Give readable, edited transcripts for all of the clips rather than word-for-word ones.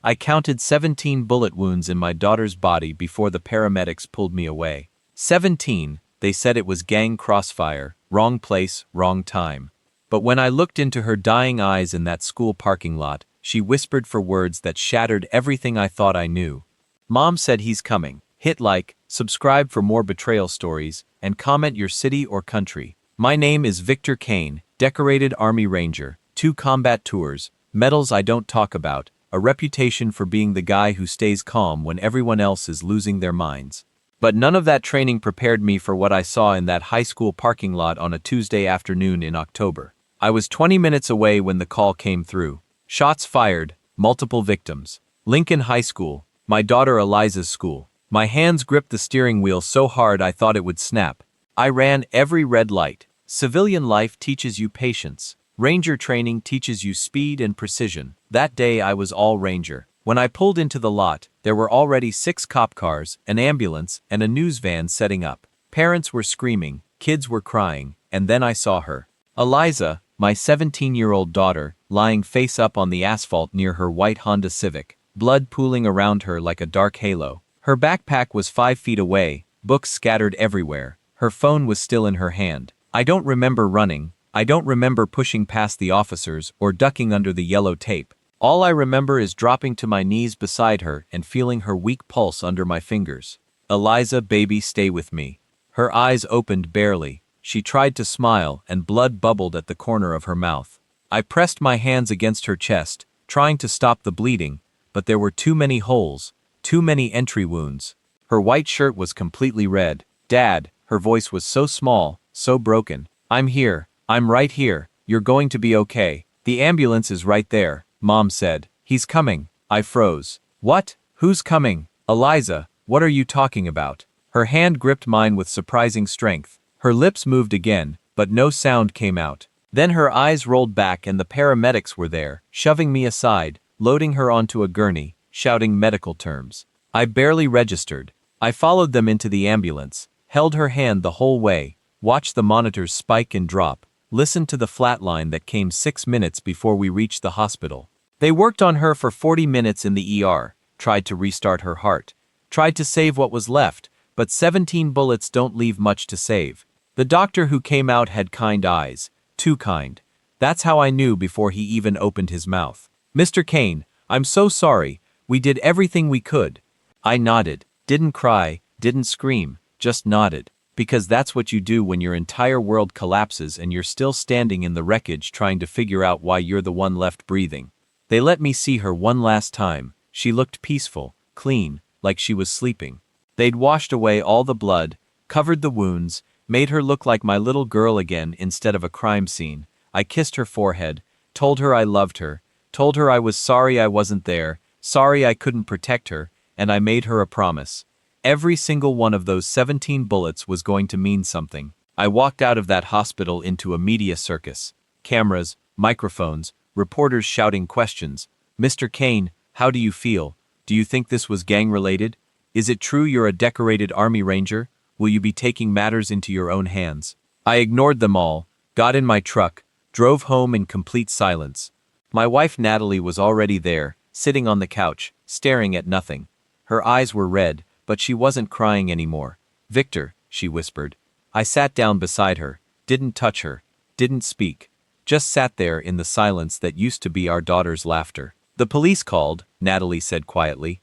I counted 17 bullet wounds in my daughter's body before the paramedics pulled me away. 17, they said it was gang crossfire, wrong place, wrong time. But when I looked into her dying eyes in that school parking lot, she whispered for words that shattered everything I thought I knew. Mom said he's coming. Hit like, subscribe for more betrayal stories, and comment your city or country. My name is Victor Kane, decorated Army Ranger, 2 combat tours, medals I don't talk about, a reputation for being the guy who stays calm when everyone else is losing their minds. But none of that training prepared me for what I saw in that high school parking lot on a Tuesday afternoon in October. I was 20 minutes away when the call came through. Shots fired, multiple victims. Lincoln High School, my daughter Eliza's school. My hands gripped the steering wheel so hard I thought it would snap. I ran every red light. Civilian life teaches you patience. Ranger training teaches you speed and precision. That day I was all Ranger. When I pulled into the lot, there were already 6 cop cars, an ambulance, and a news van setting up. Parents were screaming, kids were crying, and then I saw her. Eliza, my 17-year-old daughter, lying face up on the asphalt near her white Honda Civic, blood pooling around her like a dark halo. Her backpack was 5 feet away, books scattered everywhere. Her phone was still in her hand. I don't remember running. I don't remember pushing past the officers or ducking under the yellow tape. All I remember is dropping to my knees beside her and feeling her weak pulse under my fingers. Eliza, baby, stay with me. Her eyes opened barely. She tried to smile and blood bubbled at the corner of her mouth. I pressed my hands against her chest, trying to stop the bleeding, but there were too many holes, too many entry wounds. Her white shirt was completely red. Dad, her voice was so small, so broken. I'm here. I'm right here. You're going to be okay. The ambulance is right there, Mom said. He's coming. I froze. What? Who's coming? Eliza, what are you talking about? Her hand gripped mine with surprising strength. Her lips moved again, but no sound came out. Then her eyes rolled back and the paramedics were there, shoving me aside, loading her onto a gurney, shouting medical terms. I barely registered. I followed them into the ambulance, held her hand the whole way, watched the monitors spike and drop, listened to the flatline that came 6 minutes before we reached the hospital. They worked on her for 40 minutes in the ER, tried to restart her heart, tried to save what was left, but 17 bullets don't leave much to save. The doctor who came out had kind eyes, too kind. That's how I knew before he even opened his mouth. Mr. Kane, I'm so sorry, we did everything we could. I nodded, didn't cry, didn't scream, just nodded. Because that's what you do when your entire world collapses and you're still standing in the wreckage trying to figure out why you're the one left breathing. They let me see her one last time. She looked peaceful, clean, like she was sleeping. They'd washed away all the blood, covered the wounds, made her look like my little girl again instead of a crime scene. I kissed her forehead, told her I loved her, told her I was sorry I wasn't there, sorry I couldn't protect her, and I made her a promise. Every single one of those 17 bullets was going to mean something. I walked out of that hospital into a media circus. Cameras, microphones, reporters shouting questions. Mr. Kane, how do you feel? Do you think this was gang-related? Is it true you're a decorated Army Ranger? Will you be taking matters into your own hands? I ignored them all, got in my truck, drove home in complete silence. My wife Natalie was already there, sitting on the couch, staring at nothing. Her eyes were red, but she wasn't crying anymore. Victor, she whispered. I sat down beside her, didn't touch her, didn't speak. Just sat there in the silence that used to be our daughter's laughter. The police called, Natalie said quietly.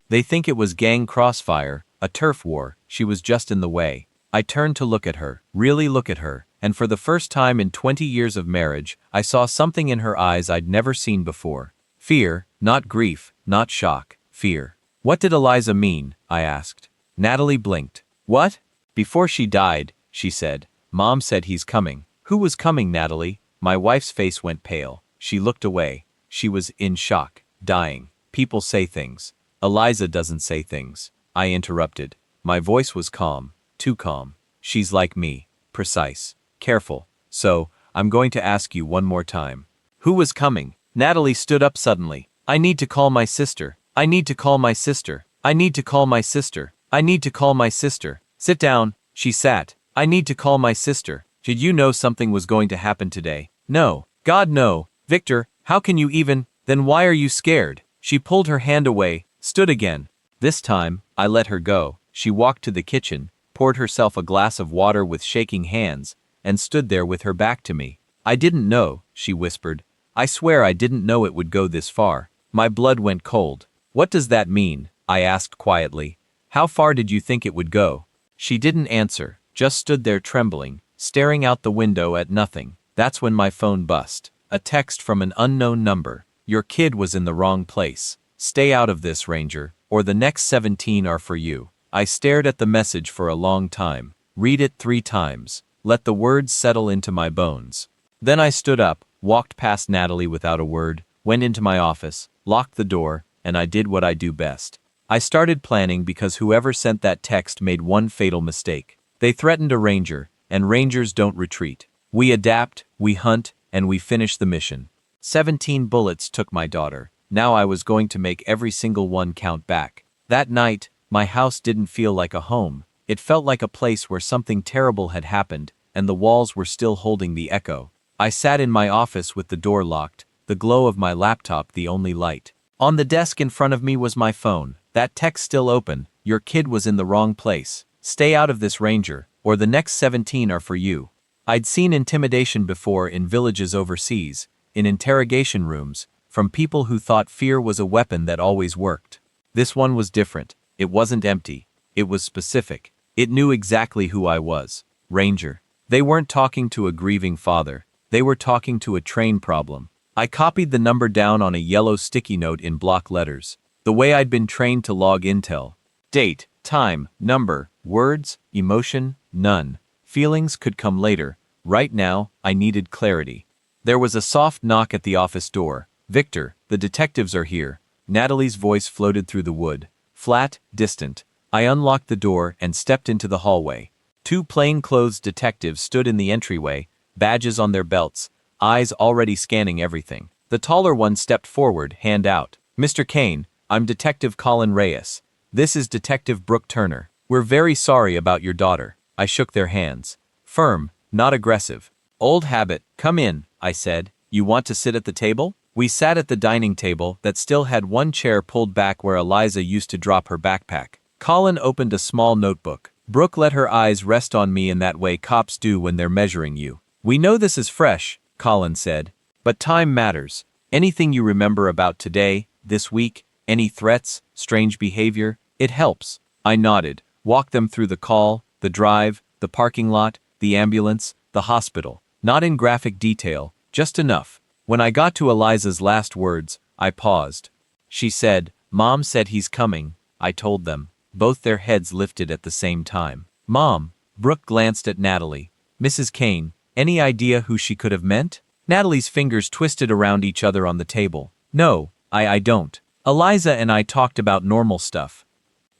They think it was gang crossfire, a turf war, she was just in the way. I turned to look at her, really look at her, and for the first time in 20 years of marriage, I saw something in her eyes I'd never seen before. Fear, not grief, not shock, fear. What did Eliza mean? I asked. Natalie blinked. What? Before she died, she said. Mom said he's coming. Who was coming, Natalie? My wife's face went pale. She looked away. She was in shock. Dying. People say things. Eliza doesn't say things. I interrupted. My voice was calm. Too calm. She's like me. Precise. Careful. So, I'm going to ask you one more time. Who was coming? Natalie stood up suddenly. I need to call my sister. I need to call my sister. I need to call my sister. I need to call my sister. Sit down. She sat. I need to call my sister. Did you know something was going to happen today? No. God, no. Victor, how can you even? Then why are you scared? She pulled her hand away, stood again. This time, I let her go. She walked to the kitchen, poured herself a glass of water with shaking hands, and stood there with her back to me. I didn't know, she whispered. I swear I didn't know it would go this far. My blood went cold. What does that mean? I asked quietly. How far did you think it would go? She didn't answer, just stood there trembling, staring out the window at nothing. That's when my phone buzzed. A text from an unknown number. Your kid was in the wrong place. Stay out of this, Ranger, or the next 17 are for you. I stared at the message for a long time. Read it 3 times. Let the words settle into my bones. Then I stood up, walked past Natalie without a word, went into my office, locked the door, and I did what I do best. I started planning because whoever sent that text made one fatal mistake. They threatened a ranger, and rangers don't retreat. We adapt, we hunt, and we finish the mission. 17 bullets took my daughter. Now I was going to make every single one count back. That night, my house didn't feel like a home. It felt like a place where something terrible had happened, and the walls were still holding the echo. I sat in my office with the door locked, the glow of my laptop the only light. On the desk in front of me was my phone, that text still open. Your kid was in the wrong place. Stay out of this, Ranger, or the next 17 are for you. I'd seen intimidation before in villages overseas, in interrogation rooms, from people who thought fear was a weapon that always worked. This one was different. It wasn't empty. It was specific. It knew exactly who I was. Ranger. They weren't talking to a grieving father. They were talking to a train problem. I copied the number down on a yellow sticky note in block letters, the way I'd been trained to log intel. Date, time, number, words, emotion, none. Feelings could come later. Right now, I needed clarity. There was a soft knock at the office door. Victor, the detectives are here. Natalie's voice floated through the wood. Flat, distant. I unlocked the door and stepped into the hallway. 2 plainclothes detectives stood in the entryway, badges on their belts, eyes already scanning everything. The taller one stepped forward, hand out. Mr. Kane, I'm Detective Colin Reyes. This is Detective Brooke Turner. We're very sorry about your daughter. I shook their hands. Firm, not aggressive. Old habit, come in, I said. You want to sit at the table? We sat at the dining table that still had one chair pulled back where Eliza used to drop her backpack. Colin opened a small notebook. Brooke let her eyes rest on me in that way cops do when they're measuring you. We know this is fresh, Colin said, but time matters. Anything you remember about today, this week, any threats, strange behavior, it helps. I nodded, walked them through the call, the drive, the parking lot, the ambulance, the hospital. Not in graphic detail, just enough. When I got to Eliza's last words, I paused. She said, Mom said he's coming, I told them. Both their heads lifted at the same time. Mom, Brooke glanced at Natalie. Mrs. Kane, any idea who she could have meant? Natalie's fingers twisted around each other on the table. No, I don't. Eliza and I talked about normal stuff.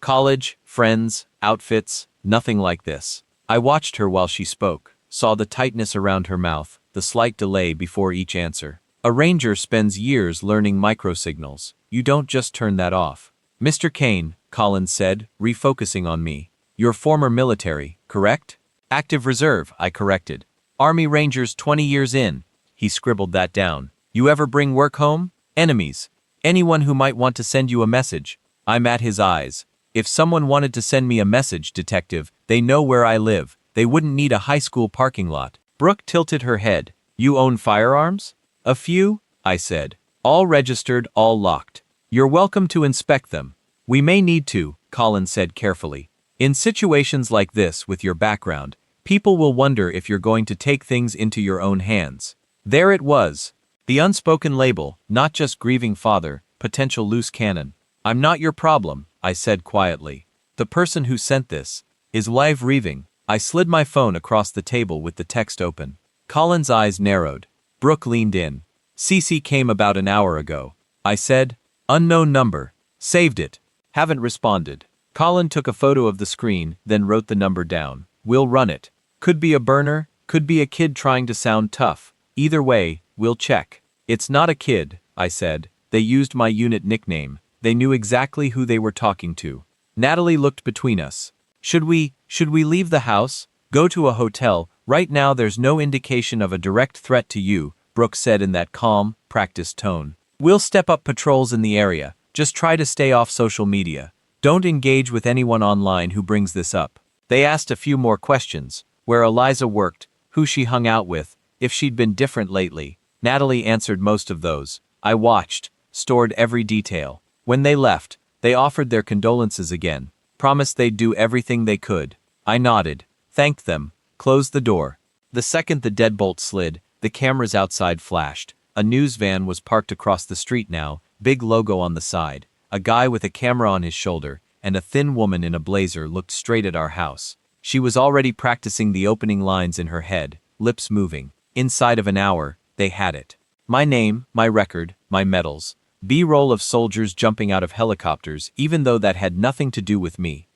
College, friends, outfits, nothing like this. I watched her while she spoke, saw the tightness around her mouth, the slight delay before each answer. A ranger spends years learning microsignals. You don't just turn that off. Mr. Kane, Collins said, refocusing on me. You're former military, correct? Active reserve, I corrected. Army Rangers 20 years in. He scribbled that down. You ever bring work home? Enemies. Anyone who might want to send you a message. I'm at his eyes. If someone wanted to send me a message, detective, they know where I live. They wouldn't need a high school parking lot. Brooke tilted her head. You own firearms? A few, I said. All registered, all locked. You're welcome to inspect them. We may need to, Colin said carefully. In situations like this with your background, people will wonder if you're going to take things into your own hands. There it was. The unspoken label, not just grieving father, potential loose cannon. I'm not your problem, I said quietly. The person who sent this is live grieving. I slid my phone across the table with the text open. Colin's eyes narrowed. Brooke leaned in. CC came about an hour ago. I said, unknown number. Saved it. Haven't responded. Colin took a photo of the screen, then wrote the number down. We'll run it. Could be a burner, could be a kid trying to sound tough. Either way, we'll check. It's not a kid, I said. They used my unit nickname. They knew exactly who they were talking to. Natalie looked between us. Should we leave the house? Go to a hotel? Right now there's no indication of a direct threat to you, Brooke said in that calm, practiced tone. We'll step up patrols in the area. Just try to stay off social media. Don't engage with anyone online who brings this up. They asked a few more questions. Where Eliza worked, who she hung out with, if she'd been different lately. Natalie answered most of those. I watched, stored every detail. When they left, they offered their condolences again. Promised they'd do everything they could. I nodded, thanked them, closed the door. The second the deadbolt slid, the cameras outside flashed. A news van was parked across the street now, big logo on the side. A guy with a camera on his shoulder, and a thin woman in a blazer looked straight at our house. She was already practicing the opening lines in her head, lips moving. Inside of an hour, they had it. My name, my record, my medals. B-roll of soldiers jumping out of helicopters, even though that had nothing to do with me.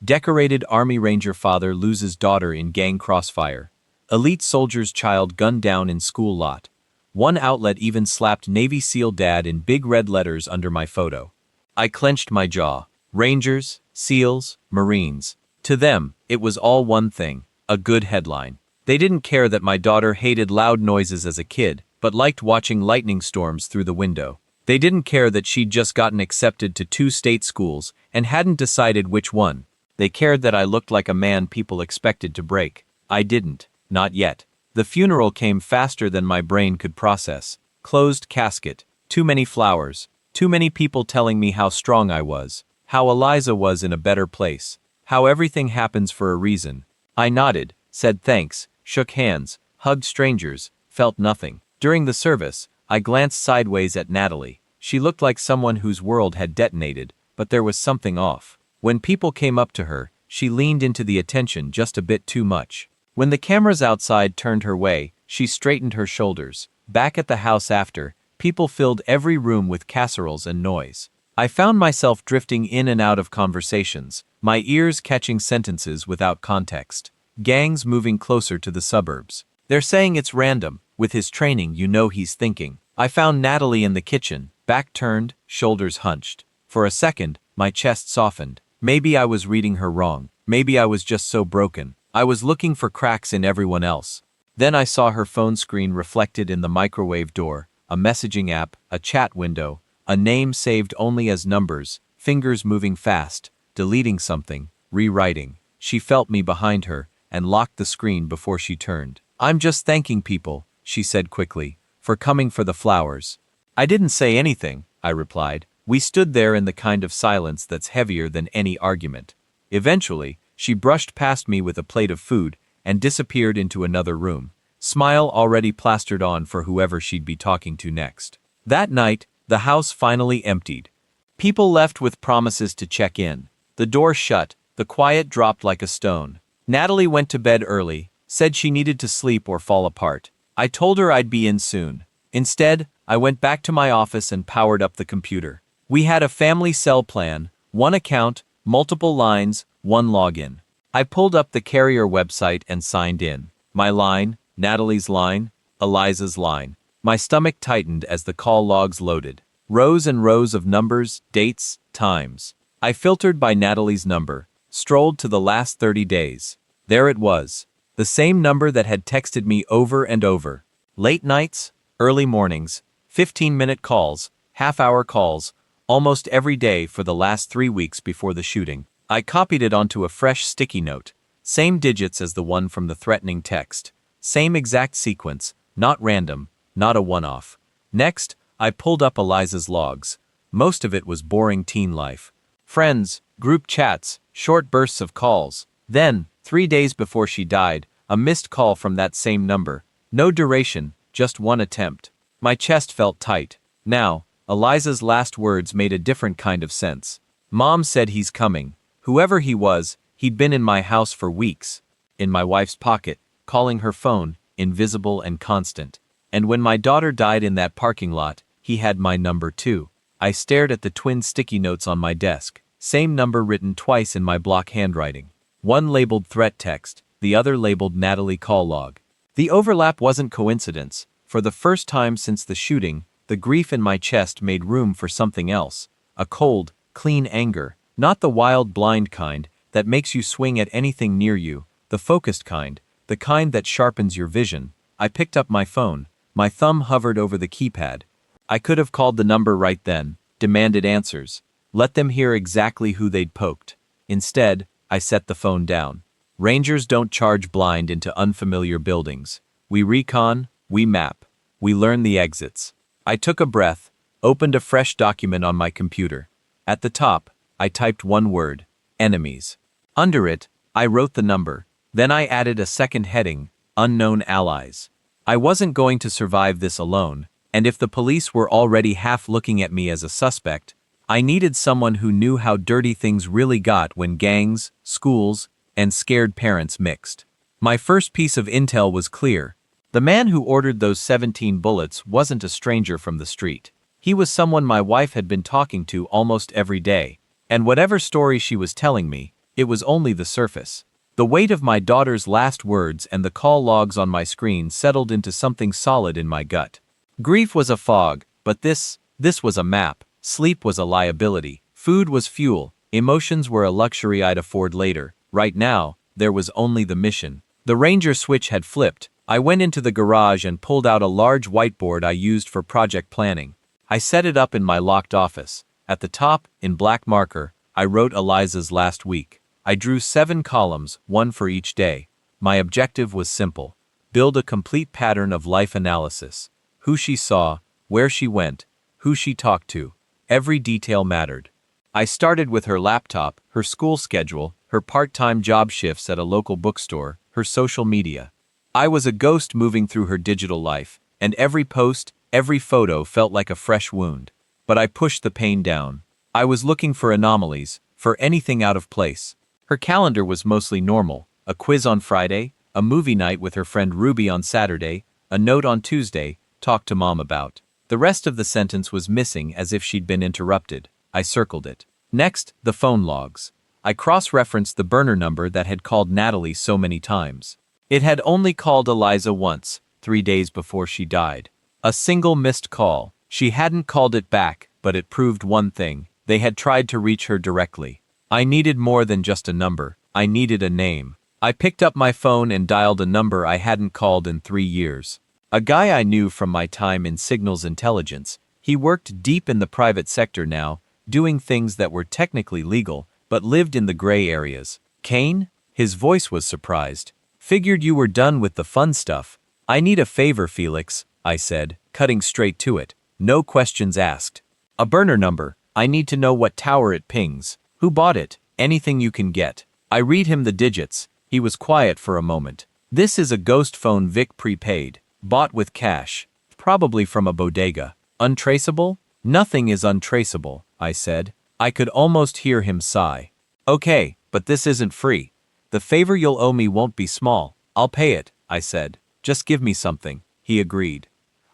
Decorated Army Ranger father loses daughter in gang crossfire. Elite soldier's child gunned down in school lot. One outlet even slapped Navy SEAL dad in big red letters under my photo. I clenched my jaw. Rangers, SEALs, Marines. To them, it was all one thing, a good headline. They didn't care that my daughter hated loud noises as a kid, but liked watching lightning storms through the window. They didn't care that she'd just gotten accepted to 2 state schools and hadn't decided which one. They cared that I looked like a man people expected to break. I didn't. Not yet. The funeral came faster than my brain could process. Closed casket. Too many flowers. Too many people telling me how strong I was. How Eliza was in a better place. How everything happens for a reason. I nodded, said thanks, shook hands, hugged strangers, felt nothing. During the service, I glanced sideways at Natalie. She looked like someone whose world had detonated, but there was something off. When people came up to her, she leaned into the attention just a bit too much. When the cameras outside turned her way, she straightened her shoulders. Back at the house after, people filled every room with casseroles and noise. I found myself drifting in and out of conversations, my ears catching sentences without context. Gangs moving closer to the suburbs. They're saying it's random. With his training, you know he's thinking. I found Natalie in the kitchen, back turned, shoulders hunched. For a second, my chest softened. Maybe I was reading her wrong. Maybe I was just so broken. I was looking for cracks in everyone else. Then I saw her phone screen reflected in the microwave door, a messaging app, a chat window, a name saved only as numbers, fingers moving fast, deleting something, rewriting. She felt me behind her and locked the screen before she turned. I'm just thanking people, she said quickly, for coming for the flowers. I didn't say anything, I replied. We stood there in the kind of silence that's heavier than any argument. Eventually, she brushed past me with a plate of food and disappeared into another room, smile already plastered on for whoever she'd be talking to next. That night, the house finally emptied. People left with promises to check in. The door shut, the quiet dropped like a stone. Natalie went to bed early, said she needed to sleep or fall apart. I told her I'd be in soon. Instead, I went back to my office and powered up the computer. We had a family cell plan, one account, multiple lines, one login. I pulled up the carrier website and signed in. My line, Natalie's line, Eliza's line. My stomach tightened as the call logs loaded. Rows and rows of numbers, dates, times. I filtered by Natalie's number, strolled to the last 30 days. There it was. The same number that had texted me over and over. Late nights, early mornings, 15-minute calls, half-hour calls, almost every day for the last 3 weeks before the shooting. I copied it onto a fresh sticky note. Same digits as the one from the threatening text. Same exact sequence, not random, not a one-off. Next, I pulled up Eliza's logs. Most of it was boring teen life. Friends, group chats, short bursts of calls. Then, 3 days before she died, a missed call from that same number. No duration, just one attempt. My chest felt tight. Now, Eliza's last words made a different kind of sense. Mom said he's coming. Whoever he was, he'd been in my house for weeks. In my wife's pocket, calling her phone, invisible and constant. And when my daughter died in that parking lot, he had my number too. I stared at the twin sticky notes on my desk. Same number written twice in my block handwriting. One labeled threat text, the other labeled Natalie call log. The overlap wasn't coincidence. For the first time since the shooting, the grief in my chest made room for something else. A cold, clean anger. Not the wild, blind kind that makes you swing at anything near you, the focused kind, the kind that sharpens your vision. I picked up my phone. My thumb hovered over the keypad. I could have called the number right then, demanded answers. Let them hear exactly who they'd poked. Instead, I set the phone down. Rangers don't charge blind into unfamiliar buildings. We recon, we map, we learn the exits. I took a breath, opened a fresh document on my computer. At the top, I typed one word: enemies. Under it, I wrote the number. Then I added a second heading: unknown allies. I wasn't going to survive this alone, and if the police were already half looking at me as a suspect, I needed someone who knew how dirty things really got when gangs, schools, and scared parents mixed. My first piece of intel was clear. The man who ordered those 17 bullets wasn't a stranger from the street. He was someone my wife had been talking to almost every day, and whatever story she was telling me, it was only the surface. The weight of my daughter's last words and the call logs on my screen settled into something solid in my gut. Grief was a fog, but this was a map. Sleep was a liability. Food was fuel. Emotions were a luxury I'd afford later. Right now, there was only the mission. The Ranger switch had flipped. I went into the garage and pulled out a large whiteboard I used for project planning. I set it up in my locked office. At the top, in black marker, I wrote Eliza's last week. I drew 7 columns, one for each day. My objective was simple: build a complete pattern of life analysis. Who she saw, where she went, who she talked to. Every detail mattered. I started with her laptop, her school schedule, her part-time job shifts at a local bookstore, her social media. I was a ghost moving through her digital life, and every post, every photo felt like a fresh wound. But I pushed the pain down. I was looking for anomalies, for anything out of place. Her calendar was mostly normal: a quiz on Friday, a movie night with her friend Ruby on Saturday, a note on Tuesday, talk to mom about. The rest of the sentence was missing, as if she'd been interrupted. I circled it. Next, the phone logs. I cross-referenced the burner number that had called Natalie so many times. It had only called Eliza once, 3 days before she died. A single missed call. She hadn't called it back, but it proved one thing: they had tried to reach her directly. I needed more than just a number. I needed a name. I picked up my phone and dialed a number I hadn't called in 3 years. A guy I knew from my time in signals intelligence. He worked deep in the private sector now, doing things that were technically legal, but lived in the gray areas. Kane? His voice was surprised. Figured you were done with the fun stuff. I need a favor, Felix, I said, cutting straight to it. No questions asked. A burner number. I need to know what tower it pings. Who bought it? Anything you can get. I read him the digits. He was quiet for a moment. This is a ghost phone Vic prepaid. Bought with cash. Probably from a bodega. Untraceable? Nothing is untraceable, I said. I could almost hear him sigh. Okay, but this isn't free. The favor you'll owe me won't be small. I'll pay it, I said. Just give me something. He agreed.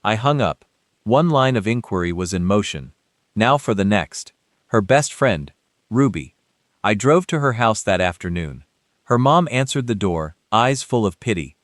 I hung up. One line of inquiry was in motion. Now for the next. Her best friend, Ruby. I drove to her house that afternoon. Her mom answered the door, eyes full of pity.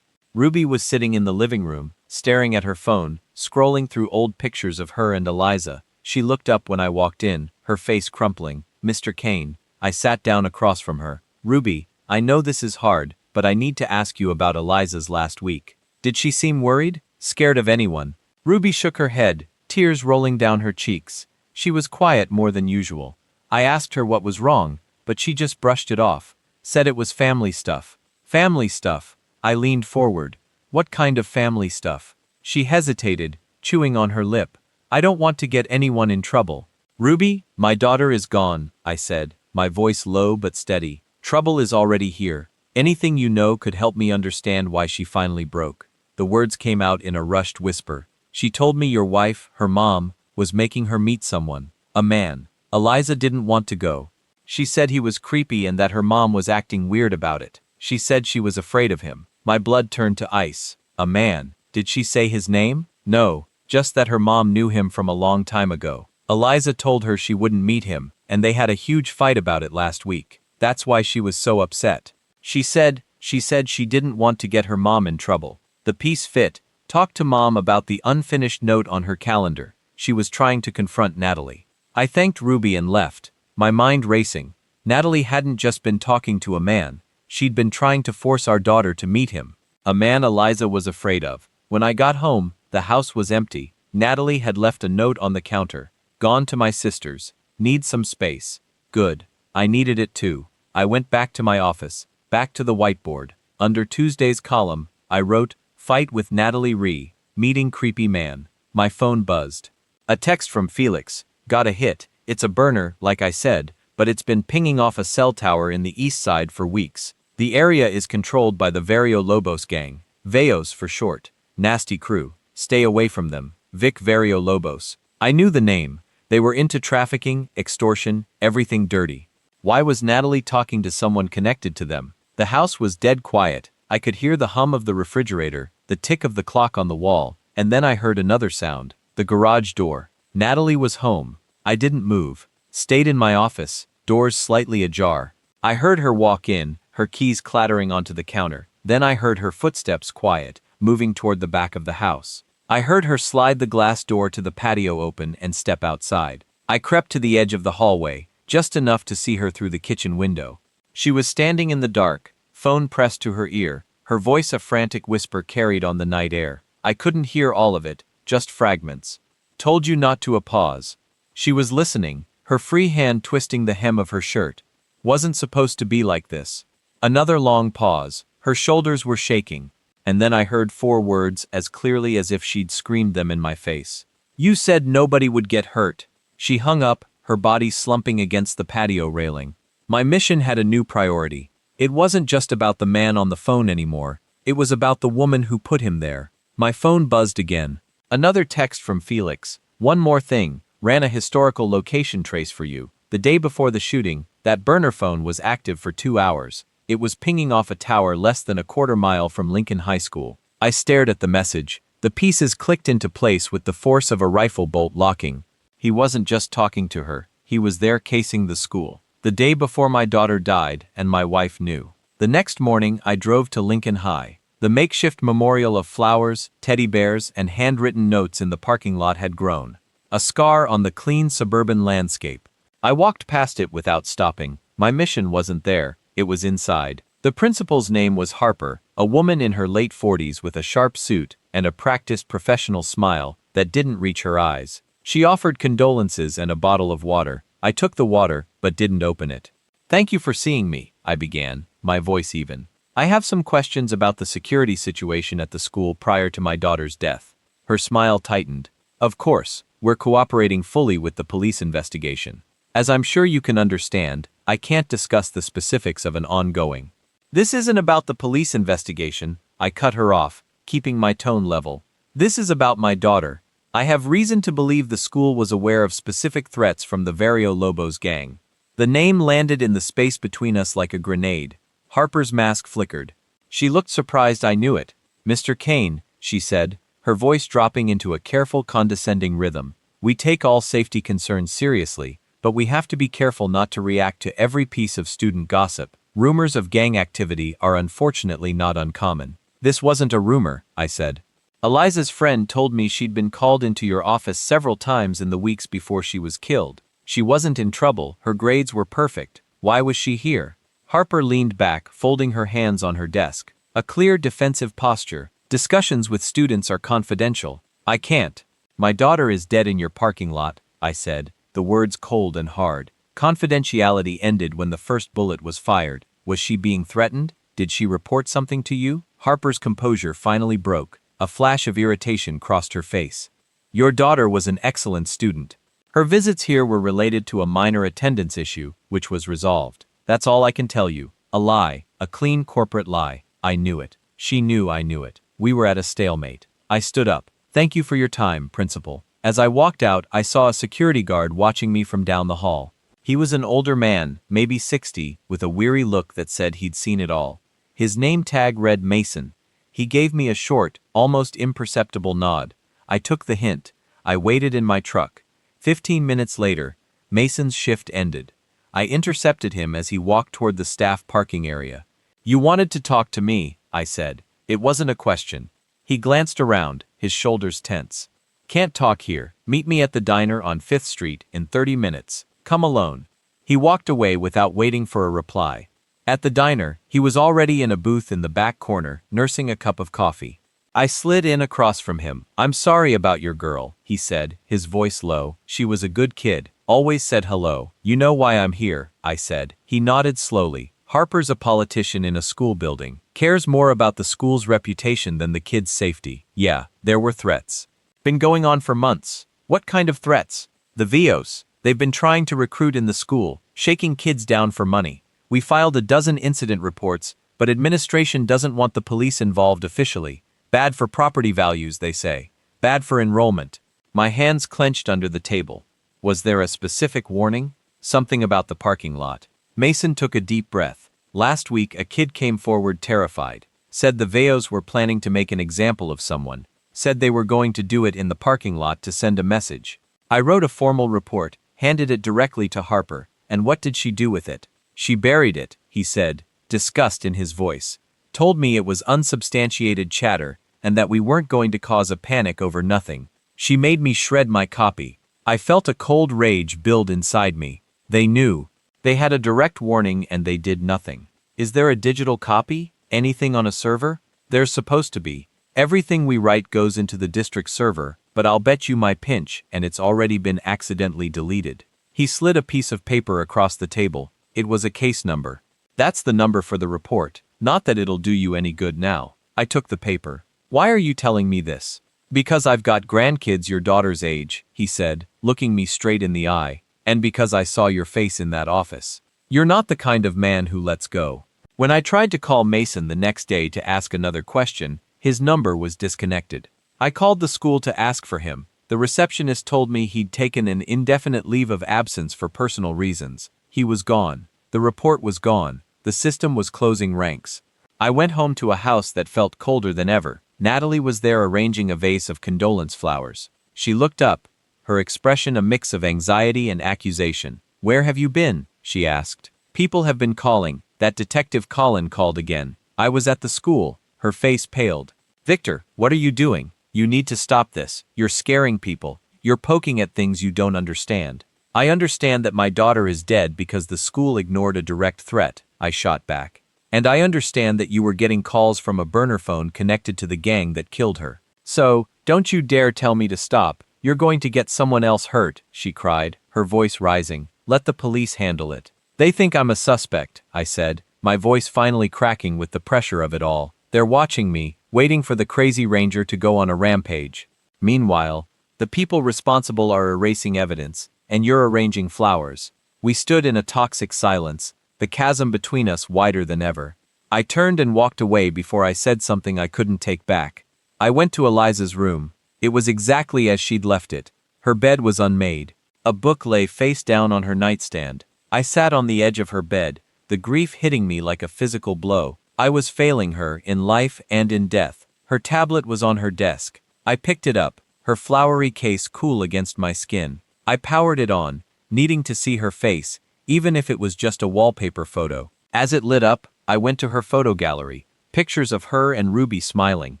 Ruby was sitting in the living room, staring at her phone, scrolling through old pictures of her and Eliza. She looked up when I walked in, her face crumpling. Mr. Kane. I sat down across from her. Ruby, I know this is hard, but I need to ask you about Eliza's last week. Did she seem worried? Scared of anyone? Ruby shook her head, tears rolling down her cheeks. She was quiet more than usual. I asked her what was wrong, but she just brushed it off. Said it was family stuff. Family stuff. I leaned forward. What kind of family stuff? She hesitated, chewing on her lip. I don't want to get anyone in trouble. Ruby, my daughter is gone, I said, my voice low but steady. Trouble is already here. Anything you know could help me understand why she finally broke. The words came out in a rushed whisper. She told me your wife, her mom, was making her meet someone. A man. Eliza didn't want to go. She said he was creepy and that her mom was acting weird about it. She said she was afraid of him. My blood turned to ice. A man. Did she say his name? No, just that her mom knew him from a long time ago. Eliza told her she wouldn't meet him, and they had a huge fight about it last week. That's why she was so upset. She said she didn't want to get her mom in trouble. The piece fit. Talked to mom about the unfinished note on her calendar. She was trying to confront Natalie. I thanked Ruby and left, my mind racing. Natalie hadn't just been talking to a man. She'd been trying to force our daughter to meet him. A man Eliza was afraid of. When I got home, the house was empty. Natalie had left a note on the counter. Gone to my sister's. Need some space. Good. I needed it too. I went back to my office, back to the whiteboard. Under Tuesday's column, I wrote, "Fight with Natalie Ree, meeting creepy man." My phone buzzed. A text from Felix. Got a hit. It's a burner, like I said, but it's been pinging off a cell tower in the east side for weeks. The area is controlled by the Lobos gang. Veos for short. Nasty crew. Stay away from them. Vic Lobos. I knew the name. They were into trafficking, extortion, everything dirty. Why was Natalie talking to someone connected to them? The house was dead quiet. I could hear the hum of the refrigerator, the tick of the clock on the wall, and then I heard another sound. The garage door. Natalie was home. I didn't move. Stayed in my office, doors slightly ajar. I heard her walk in, her keys clattering onto the counter. Then I heard her footsteps quiet, moving toward the back of the house. I heard her slide the glass door to the patio open and step outside. I crept to the edge of the hallway, just enough to see her through the kitchen window. She was standing in the dark, phone pressed to her ear, her voice a frantic whisper carried on the night air. I couldn't hear all of it, just fragments. Told you not to pause. She was listening, her free hand twisting the hem of her shirt. Wasn't supposed to be like this. Another long pause, her shoulders were shaking, and then I heard 4 words as clearly as if she'd screamed them in my face. You said nobody would get hurt. She hung up, her body slumping against the patio railing. My mission had a new priority. It wasn't just about the man on the phone anymore, it was about the woman who put him there. My phone buzzed again. Another text from Felix. One more thing, ran a historical location trace for you. The day before the shooting, that burner phone was active for 2 hours. It was pinging off a tower less than a quarter mile from Lincoln High School. I stared at the message. The pieces clicked into place with the force of a rifle bolt locking. He wasn't just talking to her, he was there casing the school. The day before my daughter died, and my wife knew. The next morning, I drove to Lincoln High. The makeshift memorial of flowers, teddy bears, and handwritten notes in the parking lot had grown. A scar on the clean suburban landscape. I walked past it without stopping. My mission wasn't there, it was inside. The principal's name was Harper, a woman in her late 40s with a sharp suit and a practiced professional smile that didn't reach her eyes. She offered condolences and a bottle of water. I took the water, but didn't open it. Thank you for seeing me, I began, my voice even. I have some questions about the security situation at the school prior to my daughter's death. Her smile tightened. Of course, we're cooperating fully with the police investigation. As I'm sure you can understand, I can't discuss the specifics of an ongoing. This isn't about the police investigation, I cut her off, keeping my tone level. This is about my daughter. I have reason to believe the school was aware of specific threats from the Lobos gang. The name landed in the space between us like a grenade. Harper's mask flickered. She looked surprised I knew it. Mr. Kane, she said, her voice dropping into a careful, condescending rhythm. We take all safety concerns seriously, but we have to be careful not to react to every piece of student gossip. Rumors of gang activity are unfortunately not uncommon. This wasn't a rumor, I said. Eliza's friend told me she'd been called into your office several times in the weeks before she was killed. She wasn't in trouble, her grades were perfect. Why was she here? Harper leaned back, folding her hands on her desk. A clear defensive posture. Discussions with students are confidential. I can't. My daughter is dead in your parking lot, I said, the words cold and hard. Confidentiality ended when the first bullet was fired. Was she being threatened? Did she report something to you? Harper's composure finally broke. A flash of irritation crossed her face. Your daughter was an excellent student. Her visits here were related to a minor attendance issue, which was resolved. That's all I can tell you. A lie, a clean corporate lie. I knew it. She knew I knew it. We were at a stalemate. I stood up. Thank you for your time, Principal. As I walked out, I saw a security guard watching me from down the hall. He was an older man, maybe 60, with a weary look that said he'd seen it all. His name tag read Mason. He gave me a short, almost imperceptible nod. I took the hint. I waited in my truck. 15 minutes later, Mason's shift ended. I intercepted him as he walked toward the staff parking area. You wanted to talk to me, I said. It wasn't a question. He glanced around, his shoulders tense. Can't talk here. Meet me at the diner on 5th Street in 30 minutes. Come alone. He walked away without waiting for a reply. At the diner, he was already in a booth in the back corner, nursing a cup of coffee. I slid in across from him. "I'm sorry about your girl," he said, his voice low. "She was a good kid, always said hello." "You know why I'm here," I said. He nodded slowly. "Harper's a politician in a school building. Cares more about the school's reputation than the kids' safety." Yeah, there were threats. Been going on for months. What kind of threats? The VOs. They've been trying to recruit in the school, shaking kids down for money. We filed a dozen incident reports, but administration doesn't want the police involved officially. Bad for property values, they say. Bad for enrollment. My hands clenched under the table. Was there a specific warning? Something about the parking lot. Mason took a deep breath. "Last week, a kid came forward terrified. Said the VOs were planning to make an example of someone. Said they were going to do it in the parking lot to send a message. I wrote a formal report, handed it directly to Harper, and what did she do with it? She buried it," he said, disgust in his voice. "Told me it was unsubstantiated chatter, and that we weren't going to cause a panic over nothing. She made me shred my copy." I felt a cold rage build inside me. They knew. They had a direct warning and they did nothing. Is there a digital copy? Anything on a server? There's supposed to be. Everything we write goes into the district server, but I'll bet you my pinch and it's already been accidentally deleted. He slid a piece of paper across the table. It was a case number. "That's the number for the report. Not that it'll do you any good now." I took the paper. "Why are you telling me this?" "Because I've got grandkids your daughter's age," he said, looking me straight in the eye, "and because I saw your face in that office. You're not the kind of man who lets go." When I tried to call Mason the next day to ask another question, his number was disconnected. I called the school to ask for him. The receptionist told me he'd taken an indefinite leave of absence for personal reasons. He was gone. The report was gone. The system was closing ranks. I went home to a house that felt colder than ever. Natalie was there arranging a vase of condolence flowers. She looked up, her expression a mix of anxiety and accusation. "Where have you been?" she asked. "People have been calling. That Detective Colin called again. I was at the school." Her face paled. "Victor, what are you doing? You need to stop this. You're scaring people. You're poking at things you don't understand." "I understand that my daughter is dead because the school ignored a direct threat," I shot back. "And I understand that you were getting calls from a burner phone connected to the gang that killed her. So, don't you dare tell me to stop. You're going to get someone else hurt," she cried, her voice rising. "Let the police handle it." "They think I'm a suspect," I said, my voice finally cracking with the pressure of it all. "They're watching me, waiting for the crazy ranger to go on a rampage. Meanwhile, the people responsible are erasing evidence, and you're arranging flowers." We stood in a toxic silence, the chasm between us wider than ever. I turned and walked away before I said something I couldn't take back. I went to Eliza's room. It was exactly as she'd left it. Her bed was unmade. A book lay face down on her nightstand. I sat on the edge of her bed, the grief hitting me like a physical blow. I was failing her in life and in death. Her tablet was on her desk. I picked it up, her flowery case cool against my skin. I powered it on, needing to see her face, even if it was just a wallpaper photo. As it lit up, I went to her photo gallery. Pictures of her and Ruby smiling.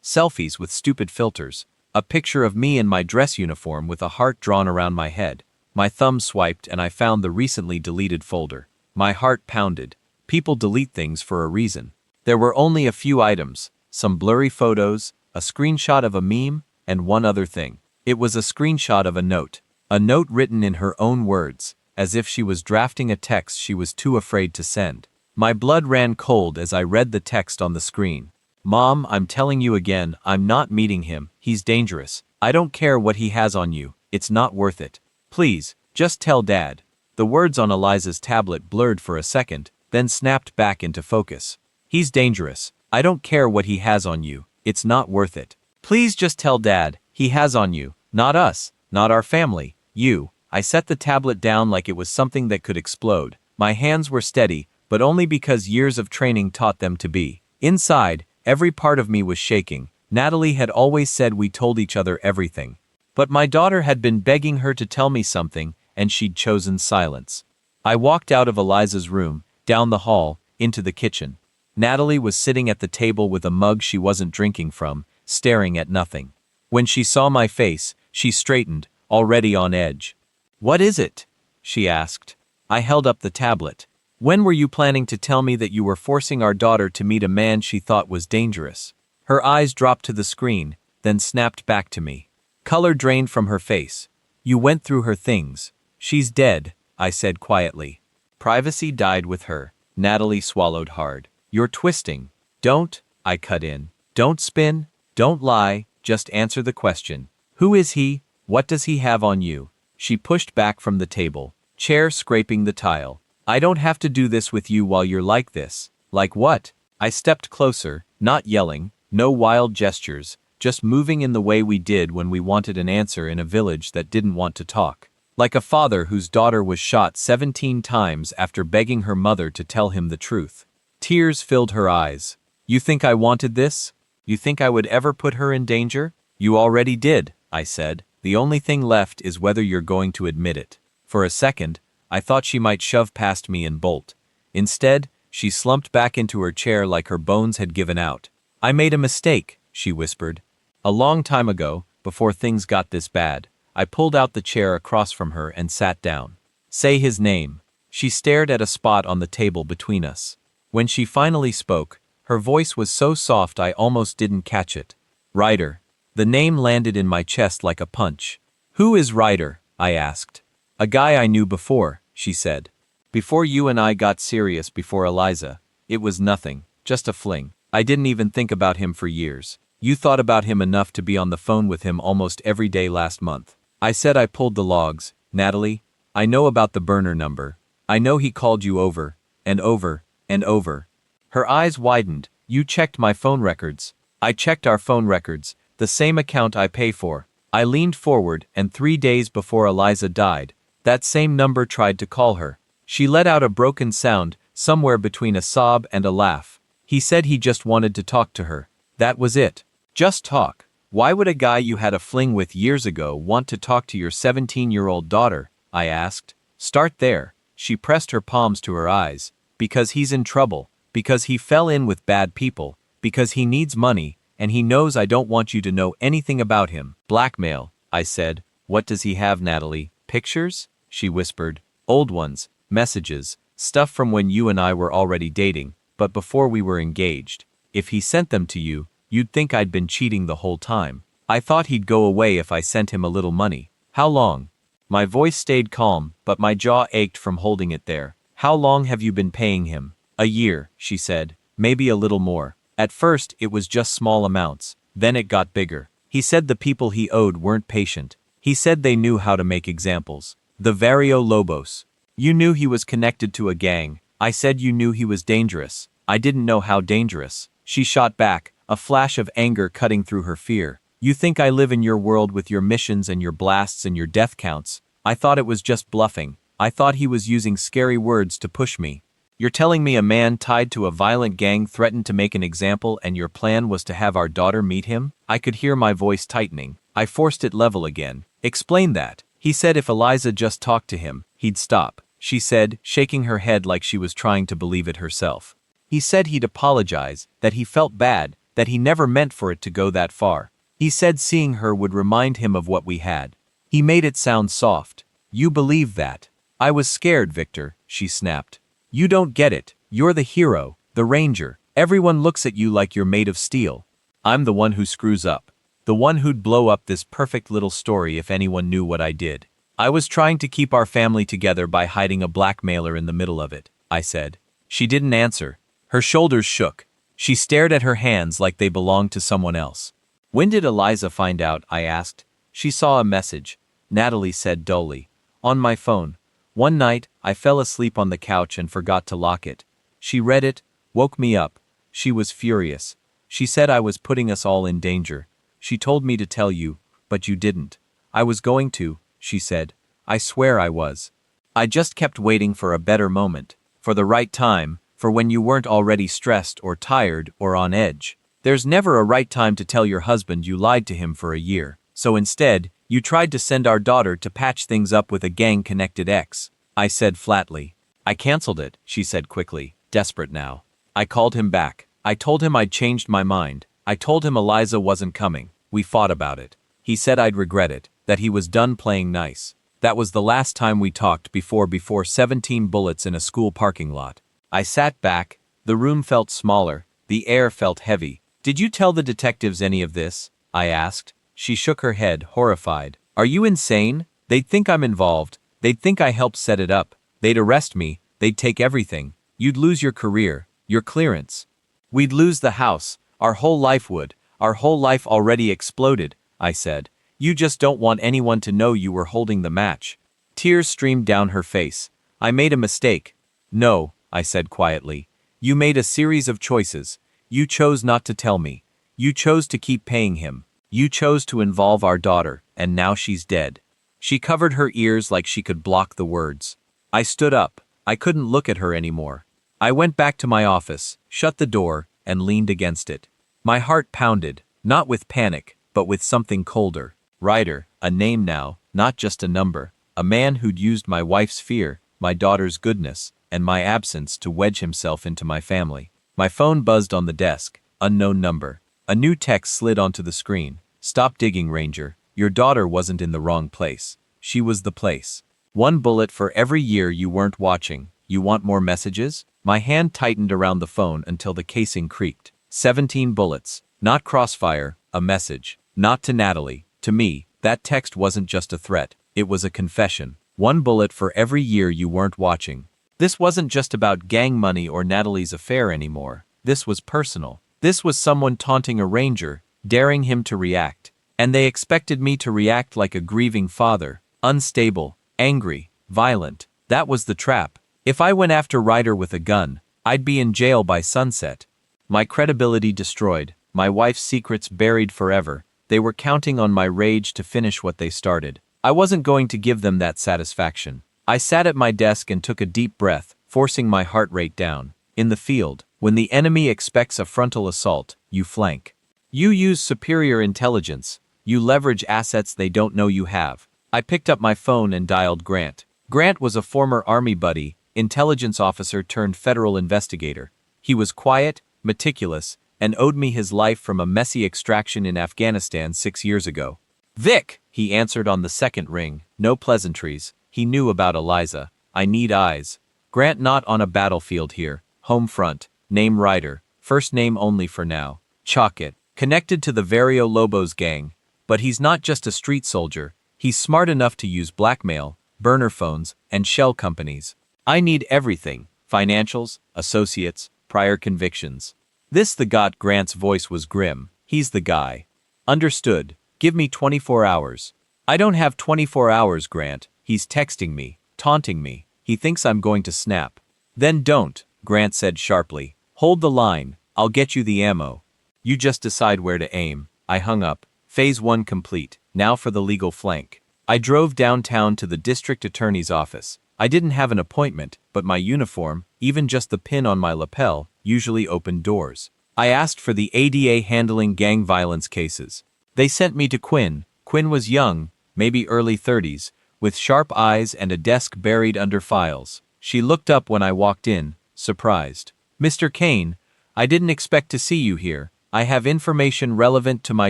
Selfies with stupid filters. A picture of me in my dress uniform with a heart drawn around my head. My thumb swiped and I found the recently deleted folder. My heart pounded. People delete things for a reason. There were only a few items, some blurry photos, a screenshot of a meme, and one other thing. It was a screenshot of a note. A note written in her own words, as if she was drafting a text she was too afraid to send. My blood ran cold as I read the text on the screen. "Mom, I'm telling you again, I'm not meeting him. He's dangerous. I don't care what he has on you. It's not worth it. Please, just tell Dad." The words on Eliza's tablet blurred for a second, then snapped back into focus. "He's dangerous. I don't care what he has on you. It's not worth it. Please just tell Dad. He has on you. Not us. Not our family. You." I set the tablet down like it was something that could explode. My hands were steady, but only because years of training taught them to be. Inside, every part of me was shaking. Natalie had always said we told each other everything. But my daughter had been begging her to tell me something, and she'd chosen silence. I walked out of Eliza's room, down the hall, into the kitchen. Natalie was sitting at the table with a mug she wasn't drinking from, staring at nothing. When she saw my face, she straightened, already on edge. "What is it?" she asked. I held up the tablet. "When were you planning to tell me that you were forcing our daughter to meet a man she thought was dangerous?" Her eyes dropped to the screen, then snapped back to me. Color drained from her face. You went through her things. She's dead, I said quietly. Privacy died with her. Natalie swallowed hard. You're twisting. Don't, I cut in. Don't spin. Don't lie. Just answer the question. Who is he? What does he have on you? She pushed back from the table, chair scraping the tile. I don't have to do this with you while you're like this. Like what? I stepped closer, not yelling, no wild gestures, just moving in the way we did when we wanted an answer in a village that didn't want to talk. Like a father whose daughter was shot 17 times after begging her mother to tell him the truth. Tears filled her eyes. You think I wanted this? You think I would ever put her in danger? You already did, I said. The only thing left is whether you're going to admit it. For a second, I thought she might shove past me and bolt. Instead, she slumped back into her chair like her bones had given out. I made a mistake, she whispered. A long time ago, before things got this bad, I pulled out the chair across from her and sat down. Say his name. She stared at a spot on the table between us. When she finally spoke, her voice was so soft I almost didn't catch it. Ryder. The name landed in my chest like a punch. Who is Ryder? I asked. A guy I knew before, she said. Before you and I got serious before Eliza, it was nothing, just a fling. I didn't even think about him for years. You thought about him enough to be on the phone with him almost every day last month. I said I pulled the logs. Natalie, I know about the burner number. I know he called you over, and over, and over. Her eyes widened. You checked my phone records. I checked our phone records. The same account I pay for. I leaned forward, and 3 days before Eliza died, that same number tried to call her. She let out a broken sound, somewhere between a sob and a laugh. He said he just wanted to talk to her. That was it. Just talk. Why would a guy you had a fling with years ago want to talk to your 17-year-old daughter? I asked. Start there. She pressed her palms to her eyes. Because he's in trouble. Because he fell in with bad people. Because he needs money. And he knows I don't want you to know anything about him. Blackmail, I said. What does he have, Natalie? Pictures? She whispered. Old ones, messages, stuff from when you and I were already dating, but before we were engaged. If he sent them to you, you'd think I'd been cheating the whole time. I thought he'd go away if I sent him a little money. How long? My voice stayed calm, but my jaw ached from holding it there. How long have you been paying him? A year, she said. Maybe a little more. At first, it was just small amounts. Then it got bigger. He said the people he owed weren't patient. He said they knew how to make examples. The Vario Lobos. You knew he was connected to a gang. I said you knew he was dangerous. I didn't know how dangerous. She shot back, a flash of anger cutting through her fear. You think I live in your world with your missions and your blasts and your death counts? I thought it was just bluffing. I thought he was using scary words to push me. You're telling me a man tied to a violent gang threatened to make an example and your plan was to have our daughter meet him? I could hear my voice tightening. I forced it level again. Explain that. He said if Eliza just talked to him, he'd stop. She said, shaking her head like she was trying to believe it herself. He said he'd apologize, that he felt bad, that he never meant for it to go that far. He said seeing her would remind him of what we had. He made it sound soft. You believe that? I was scared, Victor, she snapped. You don't get it. You're the hero, the ranger. Everyone looks at you like you're made of steel. I'm the one who screws up. The one who'd blow up this perfect little story if anyone knew what I did. I was trying to keep our family together by hiding a blackmailer in the middle of it, I said. She didn't answer. Her shoulders shook. She stared at her hands like they belonged to someone else. When did Eliza find out? I asked. She saw a message. Natalie said dully. On my phone. One night, I fell asleep on the couch and forgot to lock it. She read it, woke me up. She was furious. She said I was putting us all in danger. She told me to tell you, but you didn't. I was going to, she said. I swear I was. I just kept waiting for a better moment, for the right time, for when you weren't already stressed or tired or on edge. There's never a right time to tell your husband you lied to him for a year. So instead, you tried to send our daughter to patch things up with a gang-connected ex. I said flatly. I canceled it, she said quickly, desperate now. I called him back. I told him I'd changed my mind. I told him Eliza wasn't coming. We fought about it. He said I'd regret it, that he was done playing nice. That was the last time we talked before 17 bullets in a school parking lot. I sat back. The room felt smaller. The air felt heavy. Did you tell the detectives any of this? I asked. She shook her head, horrified. Are you insane? They'd think I'm involved. They'd think I helped set it up. They'd arrest me. They'd take everything. You'd lose your career, your clearance. We'd lose the house. Our whole life would. Our whole life already exploded, I said. You just don't want anyone to know you were holding the match. Tears streamed down her face. I made a mistake. No, I said quietly. You made a series of choices. You chose not to tell me. You chose to keep paying him. You chose to involve our daughter, and now she's dead. She covered her ears like she could block the words. I stood up. I couldn't look at her anymore. I went back to my office, shut the door, and leaned against it. My heart pounded, not with panic, but with something colder. Ryder, a name now, not just a number. A man who'd used my wife's fear, my daughter's goodness, and my absence to wedge himself into my family. My phone buzzed on the desk. Unknown number. A new text slid onto the screen. Stop digging, Ranger. Your daughter wasn't in the wrong place. She was the place. 1 bullet for every year you weren't watching. You want more messages? My hand tightened around the phone until the casing creaked. 17 bullets. Not crossfire, a message. Not to Natalie. To me, that text wasn't just a threat. It was a confession. 1 bullet for every year you weren't watching. This wasn't just about gang money or Natalie's affair anymore. This was personal. This was someone taunting a ranger, daring him to react. And they expected me to react like a grieving father, unstable, angry, violent. That was the trap. If I went after Ryder with a gun, I'd be in jail by sunset. My credibility destroyed, my wife's secrets buried forever. They were counting on my rage to finish what they started. I wasn't going to give them that satisfaction. I sat at my desk and took a deep breath, forcing my heart rate down. In the field, when the enemy expects a frontal assault, you flank. You use superior intelligence. You leverage assets they don't know you have. I picked up my phone and dialed Grant. Grant was a former Army buddy, intelligence officer turned federal investigator. He was quiet, meticulous, and owed me his life from a messy extraction in Afghanistan 6 years ago. Vic, he answered on the second ring. No pleasantries. He knew about Eliza. I need eyes. Grant, not on a battlefield here. Home front. Name Ryder. First name only for now. Chalk it. Connected to the Vario Lobos gang. But he's not just a street soldier. He's smart enough to use blackmail, burner phones, and shell companies. I need everything. Financials, associates, prior convictions. This the got. Grant's voice was grim. He's the guy. Understood. Give me 24 hours. I don't have 24 hours, Grant. He's texting me, taunting me. He thinks I'm going to snap. Then don't, Grant said sharply. Hold the line. I'll get you the ammo. You just decide where to aim. I hung up. Phase 1 complete. Now for the legal flank. I drove downtown to the district attorney's office. I didn't have an appointment, but my uniform, even just the pin on my lapel, usually opened doors. I asked for the ADA handling gang violence cases. They sent me to Quinn. Quinn was young, maybe early 30s, with sharp eyes and a desk buried under files. She looked up when I walked in, surprised. Mr. Kane, I didn't expect to see you here. I have information relevant to my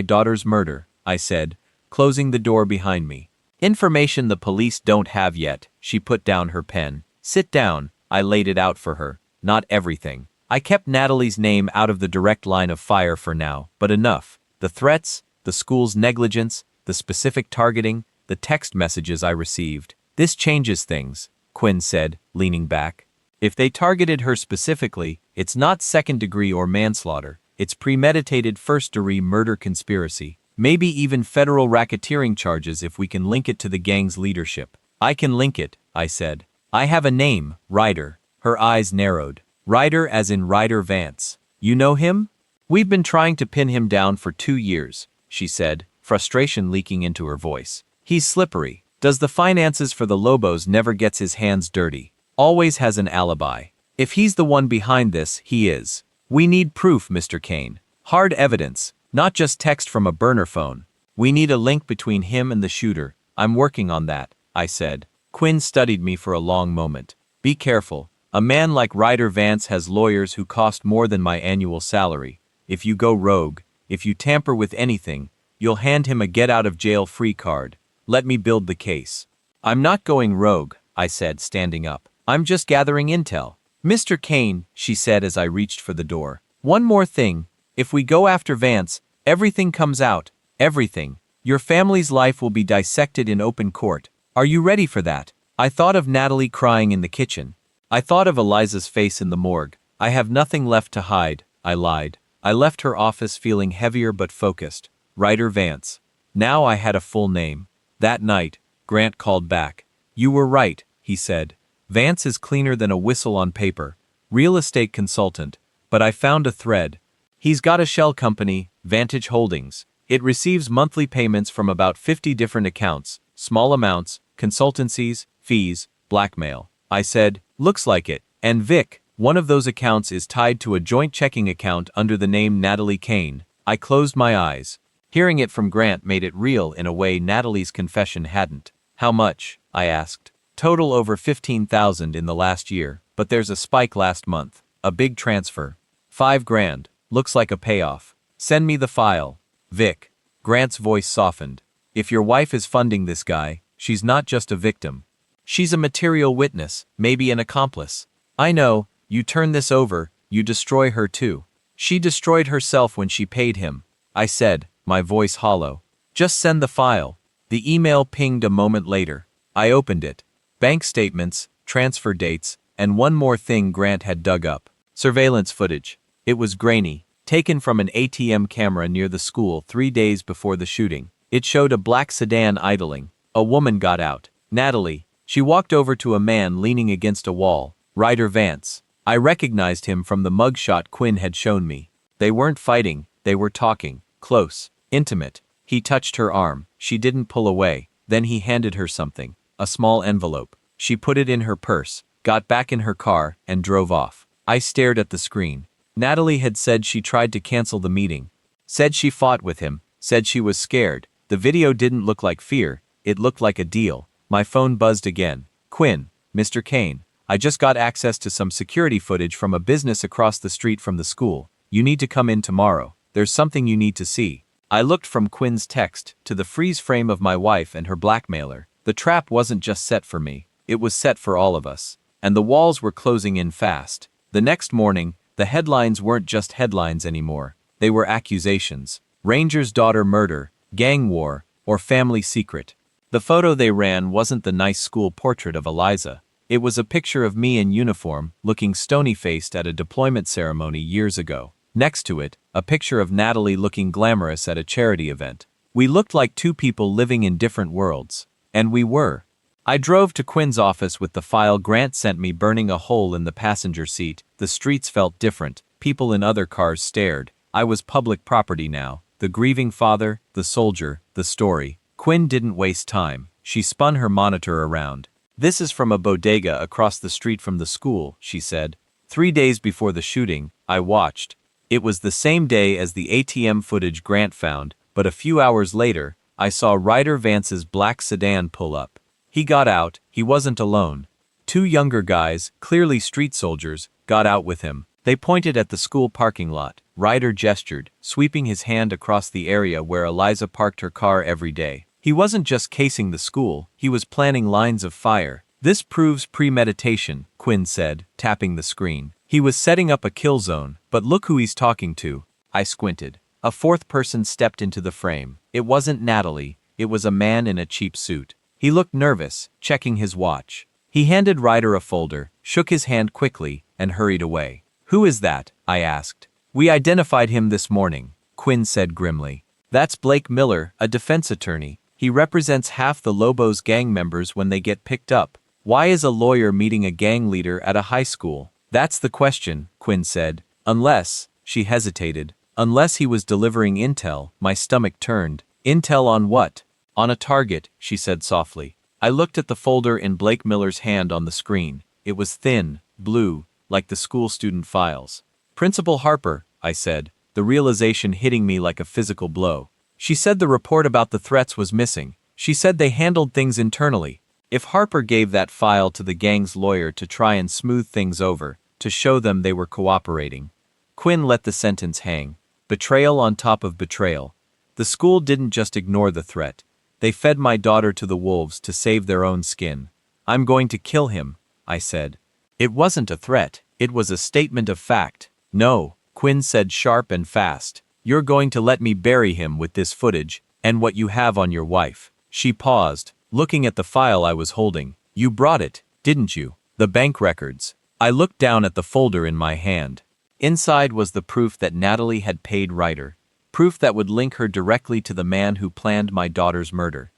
daughter's murder, I said, closing the door behind me. Information the police don't have yet. She put down her pen. Sit down. I laid it out for her. Not everything. I kept Natalie's name out of the direct line of fire for now, but enough. The threats, the school's negligence, the specific targeting, the text messages I received. This changes things, Quinn said, leaning back. If they targeted her specifically, it's not second degree or manslaughter. It's premeditated first-degree murder conspiracy. Maybe even federal racketeering charges if we can link it to the gang's leadership. I can link it, I said. I have a name, Ryder. Her eyes narrowed. Ryder as in Ryder Vance. You know him? We've been trying to pin him down for 2 years, she said, frustration leaking into her voice. He's slippery. Does the finances for the Lobos, never gets his hands dirty. Always has an alibi. If he's the one behind this, he is. We need proof, Mr. Kane. Hard evidence, not just text from a burner phone. We need a link between him and the shooter. I'm working on that, I said. Quinn studied me for a long moment. Be careful. A man like Ryder Vance has lawyers who cost more than my annual salary. If you go rogue, if you tamper with anything, you'll hand him a get-out-of-jail-free card. Let me build the case. I'm not going rogue, I said, standing up. I'm just gathering intel. Mr. Kane, she said as I reached for the door. One more thing. If we go after Vance, everything comes out. Everything. Your family's life will be dissected in open court. Are you ready for that? I thought of Natalie crying in the kitchen. I thought of Eliza's face in the morgue. I have nothing left to hide, I lied. I left her office feeling heavier but focused. Ryder Vance. Now I had a full name. That night, Grant called back. You were right, he said. Vance is cleaner than a whistle on paper. Real estate consultant. But I found a thread. He's got a shell company, Vantage Holdings. It receives monthly payments from about 50 different accounts, small amounts, consultancies, fees, blackmail. I said, looks like it. And Vic, one of those accounts is tied to a joint checking account under the name Natalie Kane. I closed my eyes. Hearing it from Grant made it real in a way Natalie's confession hadn't. How much? I asked. Total over 15,000 in the last year, but there's a spike last month. A big transfer. 5 grand. Looks like a payoff. Send me the file. Vic. Grant's voice softened. If your wife is funding this guy, she's not just a victim. She's a material witness, maybe an accomplice. I know, you turn this over, you destroy her too. She destroyed herself when she paid him. I said, my voice hollow. Just send the file. The email pinged a moment later. I opened it. Bank statements, transfer dates, and one more thing Grant had dug up. Surveillance footage. It was grainy, taken from an ATM camera near the school 3 days before the shooting. It showed a black sedan idling. A woman got out. Natalie. She walked over to a man leaning against a wall. Ryder Vance. I recognized him from the mugshot Quinn had shown me. They weren't fighting, they were talking. Close. Intimate. He touched her arm. She didn't pull away. Then he handed her something. A small envelope. She put it in her purse, got back in her car, and drove off. I stared at the screen. Natalie had said she tried to cancel the meeting. Said she fought with him. Said she was scared. The video didn't look like fear. It looked like a deal. My phone buzzed again. Quinn. Mr. Kane. I just got access to some security footage from a business across the street from the school. You need to come in tomorrow. There's something you need to see. I looked from Quinn's text to the freeze frame of my wife and her blackmailer. The trap wasn't just set for me. It was set for all of us. And the walls were closing in fast. The next morning, the headlines weren't just headlines anymore. They were accusations. Ranger's daughter murder, gang war, or family secret. The photo they ran wasn't the nice school portrait of Eliza. It was a picture of me in uniform, looking stony-faced at a deployment ceremony years ago. Next to it, a picture of Natalie looking glamorous at a charity event. We looked like two people living in different worlds. And we were. I drove to Quinn's office with the file Grant sent me burning a hole in the passenger seat. The streets felt different. People in other cars stared. I was public property now. The grieving father, the soldier, the story. Quinn didn't waste time. She spun her monitor around. This is from a bodega across the street from the school, she said. 3 days before the shooting, I watched. It was the same day as the ATM footage Grant found, but a few hours later, I saw Ryder Vance's black sedan pull up. He got out. He wasn't alone. 2 younger guys, clearly street soldiers, got out with him. They pointed at the school parking lot. Ryder gestured, sweeping his hand across the area where Eliza parked her car every day. He wasn't just casing the school, he was planning lines of fire. This proves premeditation, Quinn said, tapping the screen. He was setting up a kill zone, but look who he's talking to. I squinted. A 4th person stepped into the frame. It wasn't Natalie, it was a man in a cheap suit. He looked nervous, checking his watch. He handed Ryder a folder, shook his hand quickly, and hurried away. Who is that? I asked. We identified him this morning, Quinn said grimly. That's Blake Miller, a defense attorney. He represents half the Lobos gang members when they get picked up. Why is a lawyer meeting a gang leader at a high school? That's the question, Quinn said. Unless, she hesitated, unless he was delivering intel. My stomach turned. Intel on what? On a target, she said softly. I looked at the folder in Blake Miller's hand on the screen. It was thin, blue, like the school student files. Principal Harper, I said, the realization hitting me like a physical blow. She said the report about the threats was missing. She said they handled things internally. If Harper gave that file to the gang's lawyer to try and smooth things over, to show them they were cooperating. Quinn let the sentence hang. Betrayal on top of betrayal. The school didn't just ignore the threat. They fed my daughter to the wolves to save their own skin. I'm going to kill him, I said. It wasn't a threat. It was a statement of fact. No, Quinn said sharp and fast. You're going to let me bury him with this footage, and what you have on your wife. She paused, looking at the file I was holding. You brought it, didn't you? The bank records. I looked down at the folder in my hand. Inside was the proof that Natalie had paid Ryder. Proof that would link her directly to the man who planned my daughter's murder.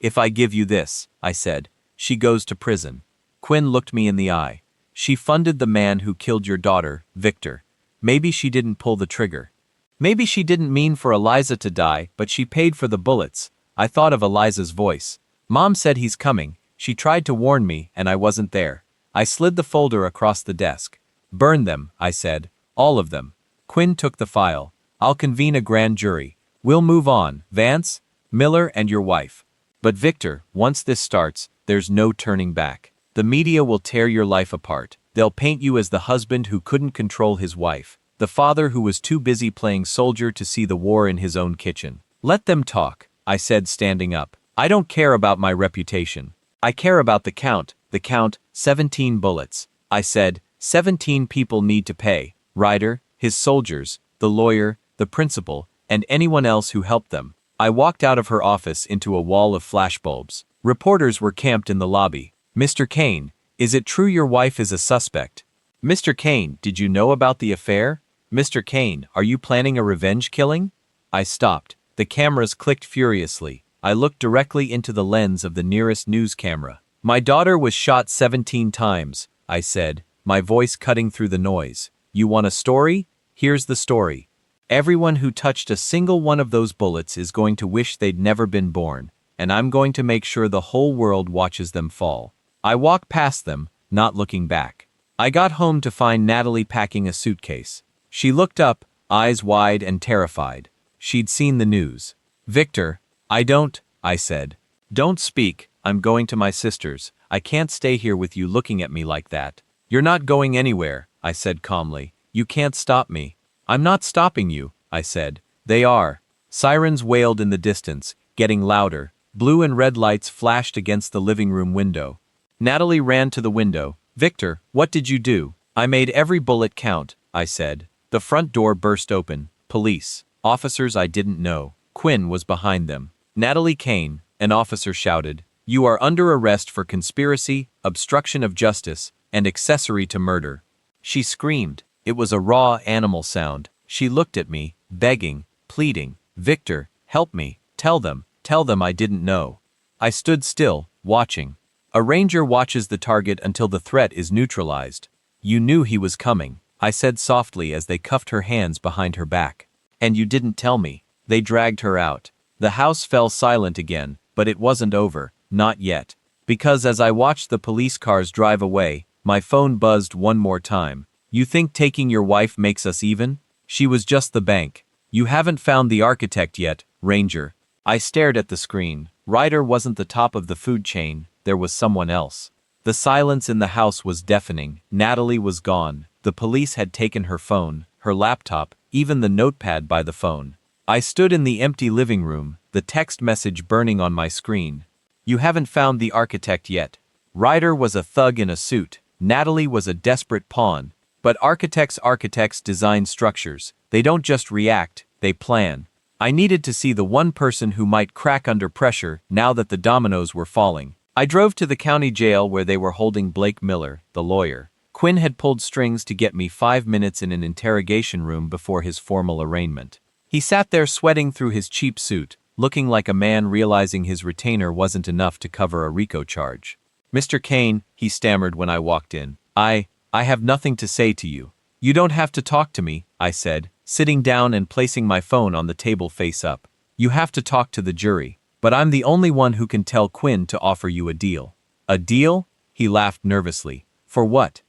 If I give you this, I said, she goes to prison. Quinn looked me in the eye. She funded the man who killed your daughter, Victor. Maybe she didn't pull the trigger. Maybe she didn't mean for Eliza to die, but she paid for the bullets. I thought of Eliza's voice. Mom said he's coming. She tried to warn me, and I wasn't there. I slid the folder across the desk. Burn them, I said. All of them. Quinn took the file. I'll convene a grand jury. We'll move on, Vance, Miller, and your wife. But Victor, once this starts, there's no turning back. The media will tear your life apart. They'll paint you as the husband who couldn't control his wife, the father who was too busy playing soldier to see the war in his own kitchen. Let them talk, I said, standing up. I don't care about my reputation. I care about the count, 17 bullets. I said, 17 people need to pay. Ryder, his soldiers, the lawyer, the principal, and anyone else who helped them. I walked out of her office into a wall of flashbulbs. Reporters were camped in the lobby. Mr. Kane, is it true your wife is a suspect? Mr. Kane, did you know about the affair? Mr. Kane, are you planning a revenge killing? I stopped. The cameras clicked furiously. I looked directly into the lens of the nearest news camera. My daughter was shot 17 times, I said, my voice cutting through the noise. You want a story? Here's the story. Everyone who touched a single one of those bullets is going to wish they'd never been born, and I'm going to make sure the whole world watches them fall. I walked past them, not looking back. I got home to find Natalie packing a suitcase. She looked up, eyes wide and terrified. She'd seen the news. Victor, I said. Don't speak, I'm going to my sister's. I can't stay here with you looking at me like that. You're not going anywhere, I said calmly. You can't stop me. I'm not stopping you, I said. They are. Sirens wailed in the distance, getting louder. Blue and red lights flashed against the living room window. Natalie ran to the window. Victor, what did you do? I made every bullet count, I said. The front door burst open. Police. Officers I didn't know. Quinn was behind them. Natalie Kane, an officer shouted. You are under arrest for conspiracy, obstruction of justice, and accessory to murder. She screamed. It was a raw animal sound. She looked at me, begging, pleading. Victor, help me. Tell them I didn't know. I stood still, watching. A ranger watches the target until the threat is neutralized. You knew he was coming, I said softly as they cuffed her hands behind her back. And you didn't tell me. They dragged her out. The house fell silent again, but it wasn't over, not yet. Because as I watched the police cars drive away, my phone buzzed one more time. You think taking your wife makes us even? She was just the bank. You haven't found the architect yet, Ranger. I stared at the screen. Ryder wasn't the top of the food chain. There was someone else. The silence in the house was deafening. Natalie was gone. The police had taken her phone, her laptop, even the notepad by the phone. I stood in the empty living room, the text message burning on my screen. You haven't found the architect yet. Ryder was a thug in a suit. Natalie was a desperate pawn. But architects design structures. They don't just react, they plan. I needed to see the one person who might crack under pressure now that the dominoes were falling. I drove to the county jail where they were holding Blake Miller, the lawyer. Quinn had pulled strings to get me 5 minutes in an interrogation room before his formal arraignment. He sat there sweating through his cheap suit, looking like a man realizing his retainer wasn't enough to cover a RICO charge. Mr. Kane, he stammered when I walked in. I have nothing to say to you. You don't have to talk to me, I said, sitting down and placing my phone on the table face up. You have to talk to the jury. But I'm the only one who can tell Quinn to offer you a deal. A deal? He laughed nervously. For what?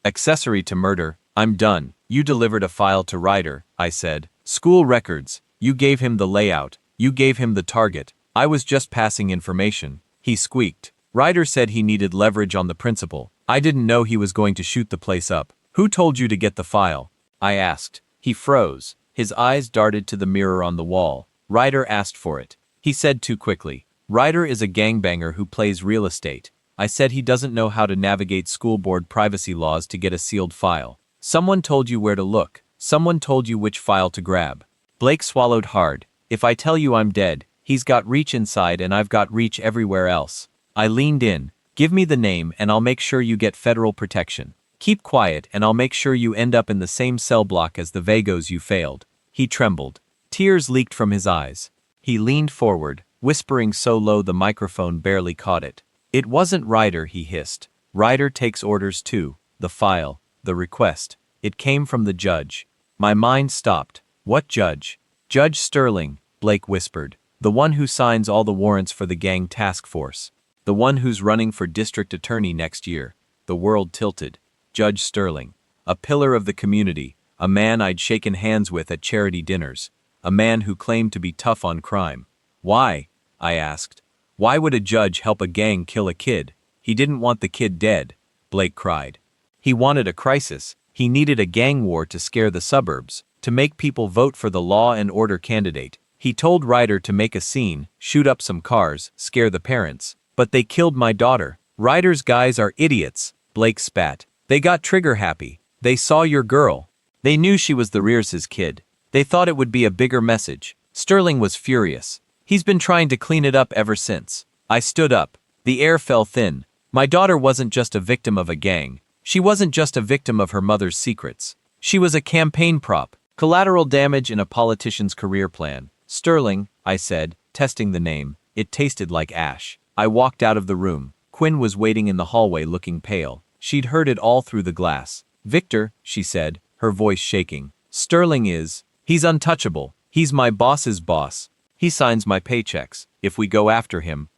Accessory to murder. I'm done. You delivered a file to Ryder, I said. School records. You gave him the layout. You gave him the target. I was just passing information. He squeaked. Ryder said he needed leverage on the principal. I didn't know he was going to shoot the place up. Who told you to get the file? I asked. He froze. His eyes darted to the mirror on the wall. Ryder asked for it. He said too quickly. Ryder is a gangbanger who plays real estate. I said he doesn't know how to navigate school board privacy laws to get a sealed file. Someone told you where to look. Someone told you which file to grab. Blake swallowed hard. If I tell you I'm dead, he's got reach inside and I've got reach everywhere else. I leaned in. Give me the name and I'll make sure you get federal protection. Keep quiet and I'll make sure you end up in the same cell block as the Vagos you failed. He trembled. Tears leaked from his eyes. He leaned forward, whispering so low the microphone barely caught it. It wasn't Ryder, he hissed. Ryder takes orders too. The file, the request. It came from the judge. My mind stopped. What judge? Judge Sterling, Blake whispered. The one who signs all the warrants for the gang task force. The one who's running for district attorney next year. The world tilted. Judge Sterling. A pillar of the community. A man I'd shaken hands with at charity dinners. A man who claimed to be tough on crime. Why? I asked. Why would a judge help a gang kill a kid? He didn't want the kid dead, Blake cried. He wanted a crisis. He needed a gang war to scare the suburbs, to make people vote for the law and order candidate. He told Ryder to make a scene, shoot up some cars, scare the parents. But they killed my daughter. Ryder's guys are idiots, Blake spat. They got trigger happy. They saw your girl. They knew she was the Reers's kid. They thought it would be a bigger message. Sterling was furious. He's been trying to clean it up ever since. I stood up. The air fell thin. My daughter wasn't just a victim of a gang. She wasn't just a victim of her mother's secrets. She was a campaign prop, collateral damage in a politician's career plan. Sterling, I said, testing the name. It tasted like ash. I walked out of the room. Quinn was waiting in the hallway looking pale. She'd heard it all through the glass. Victor, she said, her voice shaking. Sterling is. He's untouchable. He's my boss's boss. He signs my paychecks. If we go after him,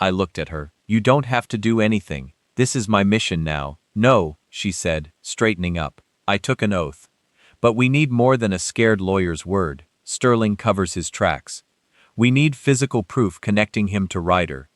I looked at her. You don't have to do anything. This is my mission now. No, she said, straightening up. I took an oath. But we need more than a scared lawyer's word. Sterling covers his tracks. We need physical proof connecting him to Ryder.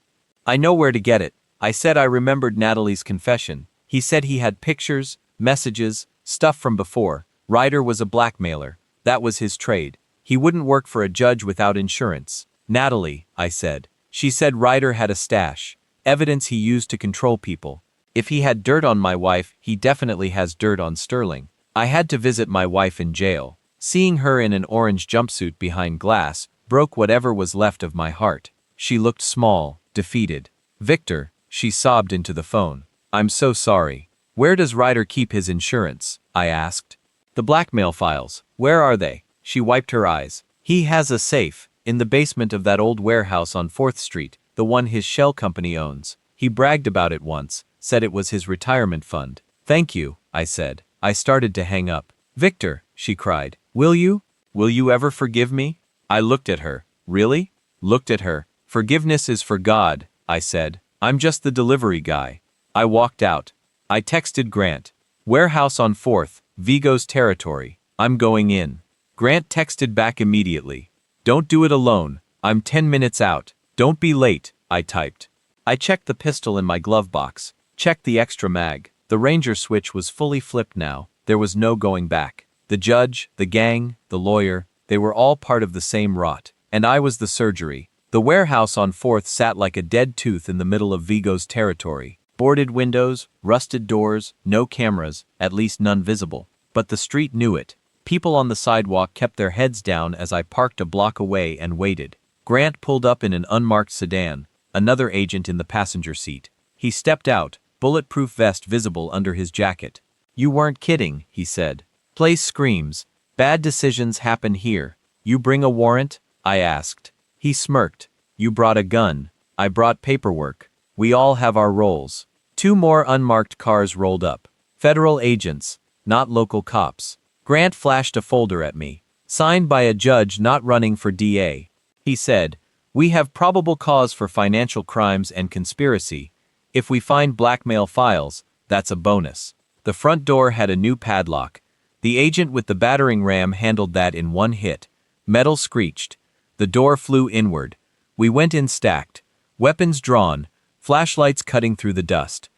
I know where to get it. I said I remembered Natalie's confession. He said he had pictures, messages, stuff from before. Ryder was a blackmailer. That was his trade. He wouldn't work for a judge without insurance. Natalie, I said. She said Ryder had a stash. Evidence he used to control people. If he had dirt on my wife, he definitely has dirt on Sterling. I had to visit my wife in jail. Seeing her in an orange jumpsuit behind glass broke whatever was left of my heart. She looked small, defeated. Victor, she sobbed into the phone. I'm so sorry. Where does Ryder keep his insurance? I asked. The blackmail files. Where are they? She wiped her eyes. He has a safe, in the basement of that old warehouse on 4th Street, the one his shell company owns. He bragged about it once, said it was his retirement fund. Thank you, I said. I started to hang up. Victor, she cried. Will you? Will you ever forgive me? I looked at her. Really? Looked at her. Forgiveness is for God, I said. I'm just the delivery guy. I walked out. I texted Grant. Warehouse on 4th, Vigo's territory. I'm going in. Grant texted back immediately. Don't do it alone. I'm 10 minutes out. Don't be late, I typed. I checked the pistol in my glove box. Checked the extra mag. The Ranger switch was fully flipped now. There was no going back. The judge, the gang, the lawyer, they were all part of the same rot. And I was the surgery. The warehouse on 4th sat like a dead tooth in the middle of Vigo's territory. Boarded windows, rusted doors, no cameras, at least none visible. But the street knew it. People on the sidewalk kept their heads down as I parked a block away and waited. Grant pulled up in an unmarked sedan, another agent in the passenger seat. He stepped out, bulletproof vest visible under his jacket. You weren't kidding, he said. Place screams. Bad decisions happen here. You bring a warrant? I asked. He smirked. You brought a gun. I brought paperwork. We all have our roles. 2 more unmarked cars rolled up. Federal agents, not local cops. Grant flashed a folder at me. Signed by a judge not running for DA. He said, we have probable cause for financial crimes and conspiracy. If we find blackmail files, that's a bonus. The front door had a new padlock. The agent with the battering ram handled that in one hit. Metal screeched. The door flew inward. We went in stacked. Weapons drawn. Flashlights cutting through the dust.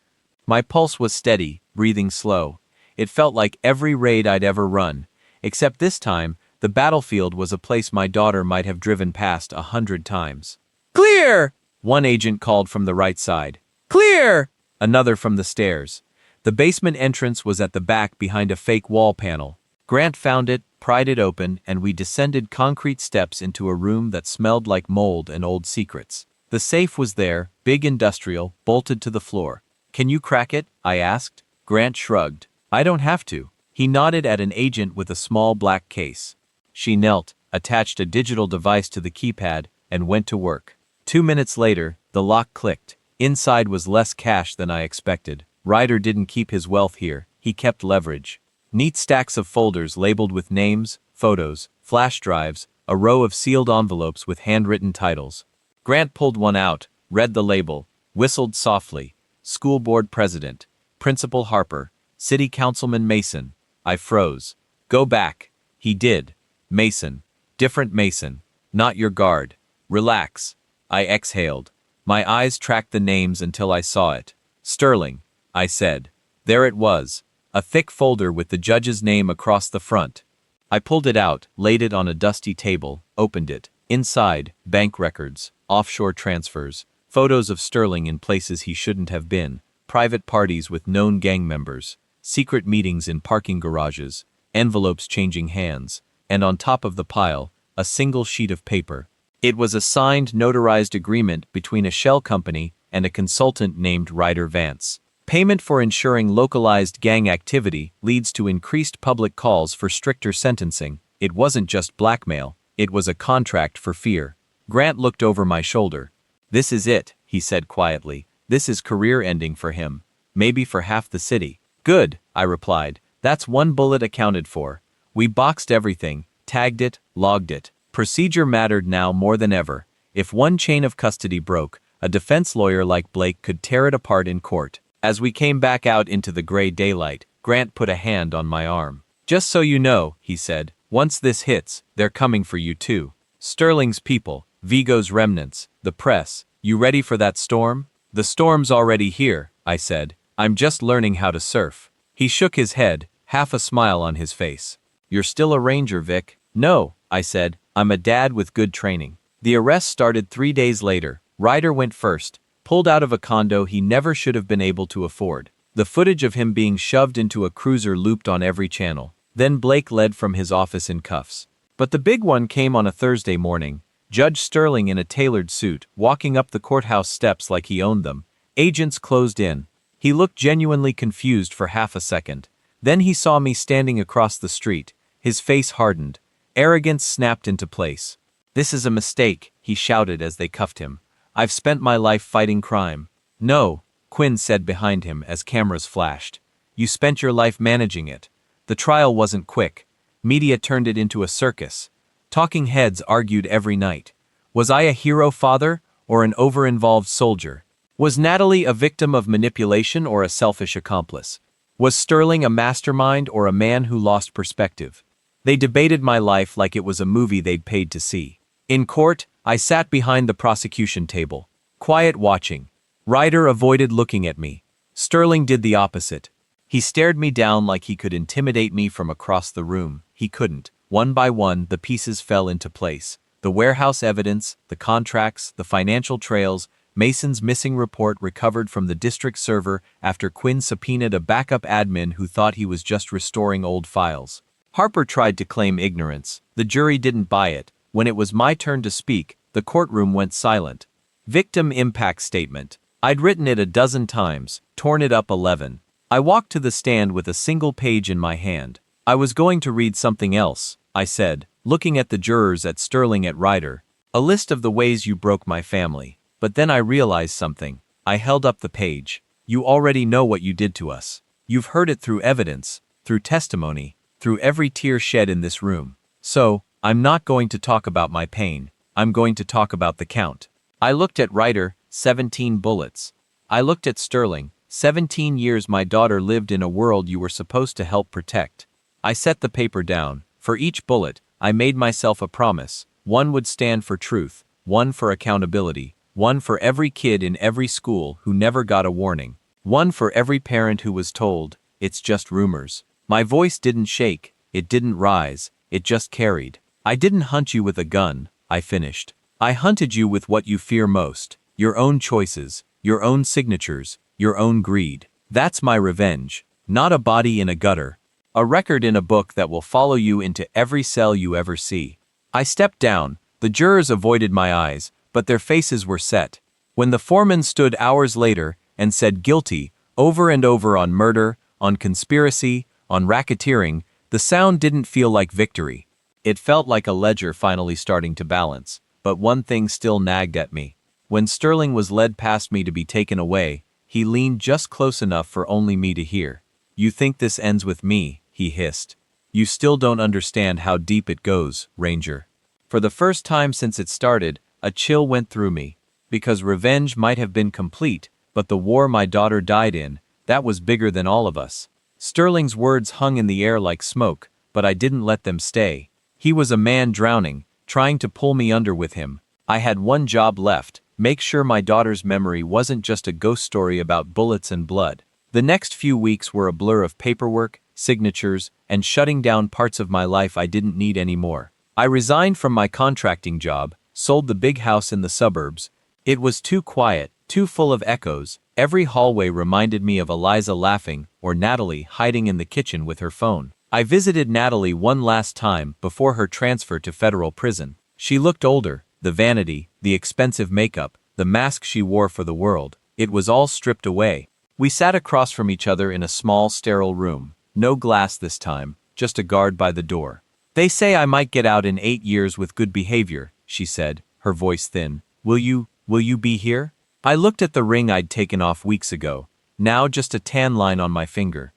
My pulse was steady, breathing slow. It felt like every raid I'd ever run. Except this time, the battlefield was a place my daughter might have driven past 100 times. Clear! One agent called from the right side. Clear! Another from the stairs. The basement entrance was at the back behind a fake wall panel. Grant found it, pried it open, and we descended concrete steps into a room that smelled like mold and old secrets. The safe was there, big industrial, bolted to the floor. "Can you crack it?" I asked. Grant shrugged. "I don't have to." He nodded at an agent with a small black case. She knelt, attached a digital device to the keypad, and went to work. 2 minutes later, the lock clicked. Inside was less cash than I expected. Ryder didn't keep his wealth here, he kept leverage. Neat stacks of folders labeled with names, photos, flash drives, a row of sealed envelopes with handwritten titles. Grant pulled one out, read the label, whistled softly. School board president, Principal Harper, City Councilman Mason. I froze. "Go back." He did. "Mason. Different Mason. Not your guard. Relax." I exhaled. My eyes tracked the names until I saw it. "Sterling," I said. There it was. A thick folder with the judge's name across the front. I pulled it out, laid it on a dusty table, opened it. Inside, bank records, offshore transfers, photos of Sterling in places he shouldn't have been, private parties with known gang members, secret meetings in parking garages, envelopes changing hands, and on top of the pile, a single sheet of paper. It was a signed, notarized agreement between a shell company and a consultant named Ryder Vance. Payment for ensuring localized gang activity leads to increased public calls for stricter sentencing. It wasn't just blackmail, it was a contract for fear. Grant looked over my shoulder. "This is it," he said quietly. "This is career ending for him. Maybe for half the city." "Good," I replied. "That's one bullet accounted for." We boxed everything, tagged it, logged it. Procedure mattered now more than ever. If one chain of custody broke, a defense lawyer like Blake could tear it apart in court. As we came back out into the gray daylight, Grant put a hand on my arm. "Just so you know," he said, "once this hits, they're coming for you too. Sterling's people, Vigo's remnants, the press. You ready for that storm?" "The storm's already here," I said. "I'm just learning how to surf." He shook his head, half a smile on his face. "You're still a ranger, Vic." "No," I said. "I'm a dad with good training." The arrest started 3 days later. Ryder went first, pulled out of a condo he never should have been able to afford. The footage of him being shoved into a cruiser looped on every channel. Then Blake led from his office in cuffs. But the big one came on a Thursday morning. Judge Sterling in a tailored suit, walking up the courthouse steps like he owned them. Agents closed in. He looked genuinely confused for half a second. Then he saw me standing across the street. His face hardened. Arrogance snapped into place. "This is a mistake," he shouted as they cuffed him. "I've spent my life fighting crime." "No," Quinn said behind him as cameras flashed. "You spent your life managing it." The trial wasn't quick. Media turned it into a circus. Talking heads argued every night. Was I a hero father or an over-involved soldier? Was Natalie a victim of manipulation or a selfish accomplice? Was Sterling a mastermind or a man who lost perspective? They debated my life like it was a movie they'd paid to see. In court, I sat behind the prosecution table, quiet watching. Ryder avoided looking at me. Sterling did the opposite. He stared me down like he could intimidate me from across the room. He couldn't. One by one, the pieces fell into place. The warehouse evidence, the contracts, the financial trails, Mason's missing report recovered from the district server after Quinn subpoenaed a backup admin who thought he was just restoring old files. Harper tried to claim ignorance. The jury didn't buy it. When it was my turn to speak, the courtroom went silent. Victim impact statement. I'd written it a dozen times, torn it up 11. I walked to the stand with a single page in my hand. I was going to read something else, I said, looking at the jurors, at Sterling, at Ryder. A list of the ways you broke my family. But then I realized something. I held up the page. You already know what you did to us. You've heard it through evidence, through testimony, through every tear shed in this room. So, I'm not going to talk about my pain. I'm going to talk about the count. I looked at Ryder, 17 bullets. I looked at Sterling, 17 years my daughter lived in a world you were supposed to help protect. I set the paper down. For each bullet, I made myself a promise. One would stand for truth, one for accountability, one for every kid in every school who never got a warning, one for every parent who was told, "It's just rumors." My voice didn't shake, it didn't rise, it just carried. I didn't hunt you with a gun, I finished. I hunted you with what you fear most, your own choices, your own signatures, your own greed. That's my revenge, not a body in a gutter. A record in a book that will follow you into every cell you ever see. I stepped down. The jurors avoided my eyes, but their faces were set. When the foreman stood hours later and said guilty, over and over on murder, on conspiracy, on racketeering, the sound didn't feel like victory. It felt like a ledger finally starting to balance. But one thing still nagged at me. When Sterling was led past me to be taken away, he leaned just close enough for only me to hear. "You think this ends with me," he hissed. "You still don't understand how deep it goes, Ranger." For the first time since it started, a chill went through me. Because revenge might have been complete, but the war my daughter died in, that was bigger than all of us. Sterling's words hung in the air like smoke, but I didn't let them stay. He was a man drowning, trying to pull me under with him. I had one job left: make sure my daughter's memory wasn't just a ghost story about bullets and blood. The next few weeks were a blur of paperwork, signatures, and shutting down parts of my life I didn't need anymore. I resigned from my contracting job, sold the big house in the suburbs. It was too quiet, too full of echoes. Every hallway reminded me of Eliza laughing or Natalie hiding in the kitchen with her phone. I visited Natalie one last time before her transfer to federal prison. She looked older, the vanity, the expensive makeup, the mask she wore for the world. It was all stripped away. We sat across from each other in a small, sterile room. No glass this time, just a guard by the door. "They say I might get out in 8 years with good behavior," she said, her voice thin. Will you be here?" I looked at the ring I'd taken off weeks ago. Now just a tan line on my finger.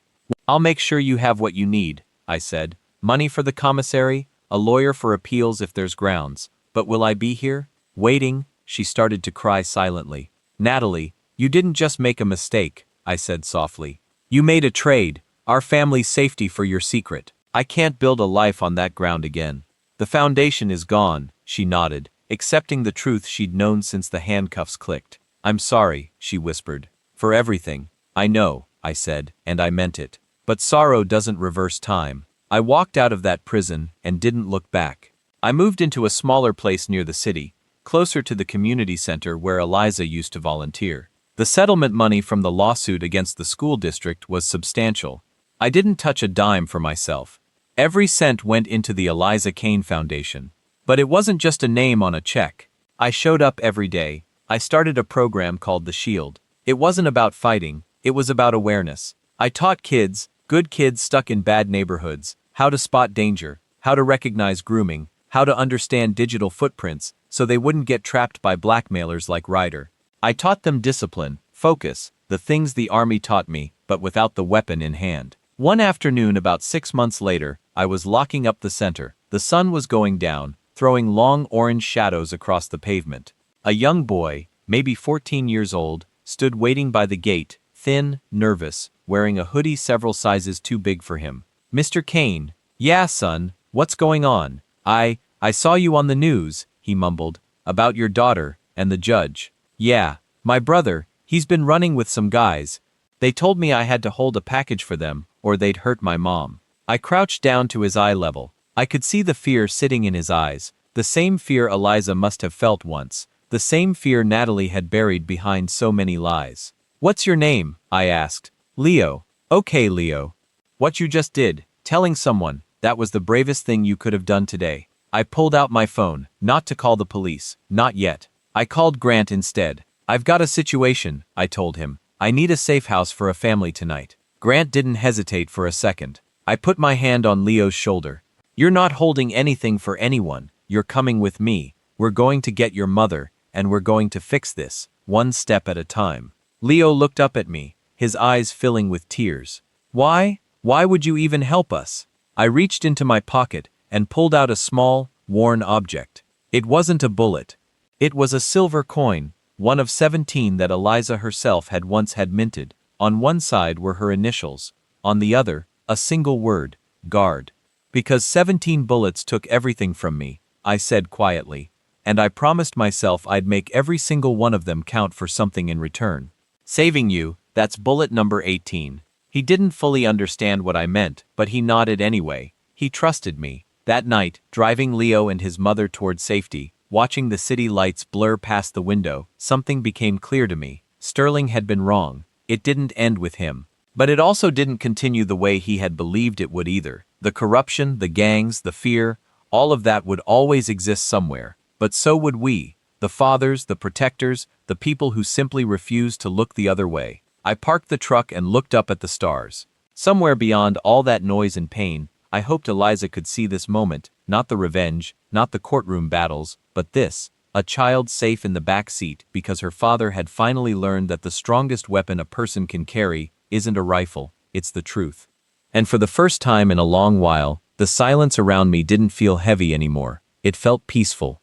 "I'll make sure you have what you need," I said. "Money for the commissary, a lawyer for appeals if there's grounds. But will I be here? Waiting?" She started to cry silently. "Natalie, you didn't just make a mistake," I said softly. "You made a trade, our family's safety for your secret. I can't build a life on that ground again. The foundation is gone," she nodded, accepting the truth she'd known since the handcuffs clicked. "I'm sorry," she whispered. "For everything." "I know," I said, and I meant it. But sorrow doesn't reverse time. I walked out of that prison and didn't look back. I moved into a smaller place near the city, closer to the community center where Eliza used to volunteer. The settlement money from the lawsuit against the school district was substantial. I didn't touch a dime for myself. Every cent went into the Eliza Kane Foundation. But it wasn't just a name on a check. I showed up every day. I started a program called The Shield. It wasn't about fighting, it was about awareness. I taught kids, good kids stuck in bad neighborhoods, how to spot danger, how to recognize grooming, how to understand digital footprints so they wouldn't get trapped by blackmailers like Ryder. I taught them discipline, focus, the things the army taught me, but without the weapon in hand. One afternoon about 6 months later, I was locking up the center. The sun was going down, throwing long orange shadows across the pavement. A young boy, maybe 14 years old, stood waiting by the gate, thin, nervous, wearing a hoodie several sizes too big for him. "Mr. Kane." "Yeah, son, what's going on?" I saw you on the news," he mumbled, "about your daughter and the judge." "Yeah, my brother, he's been running with some guys. They told me I had to hold a package for them, or they'd hurt my mom." I crouched down to his eye level. I could see the fear sitting in his eyes, the same fear Eliza must have felt once, the same fear Natalie had buried behind so many lies. "What's your name?" I asked. "Leo." "Okay, Leo. What you just did, telling someone, that was the bravest thing you could have done today." I pulled out my phone, not to call the police, not yet. I called Grant instead. "I've got a situation," I told him. "I need a safe house for a family tonight." Grant didn't hesitate for a second. I put my hand on Leo's shoulder. "You're not holding anything for anyone. You're coming with me. We're going to get your mother, and we're going to fix this, one step at a time." Leo looked up at me, his eyes filling with tears. "Why? Why would you even help us?" I reached into my pocket and pulled out a small, worn object. It wasn't a bullet. It was a silver coin, one of 17 that Eliza herself had once had minted. On one side were her initials, on the other, a single word, guard. "Because 17 bullets took everything from me," I said quietly, "and I promised myself I'd make every single one of them count for something in return. Saving you, that's bullet number 18. He didn't fully understand what I meant, but he nodded anyway. He trusted me. That night, driving Leo and his mother toward safety, watching the city lights blur past the window, something became clear to me. Sterling had been wrong. It didn't end with him. But it also didn't continue the way he had believed it would either. The corruption, the gangs, the fear, all of that would always exist somewhere. But so would we, the fathers, the protectors, the people who simply refused to look the other way. I parked the truck and looked up at the stars. Somewhere beyond all that noise and pain, I hoped Eliza could see this moment, not the revenge, not the courtroom battles, but this, a child safe in the back seat because her father had finally learned that the strongest weapon a person can carry isn't a rifle, it's the truth. And for the first time in a long while, the silence around me didn't feel heavy anymore. It felt peaceful.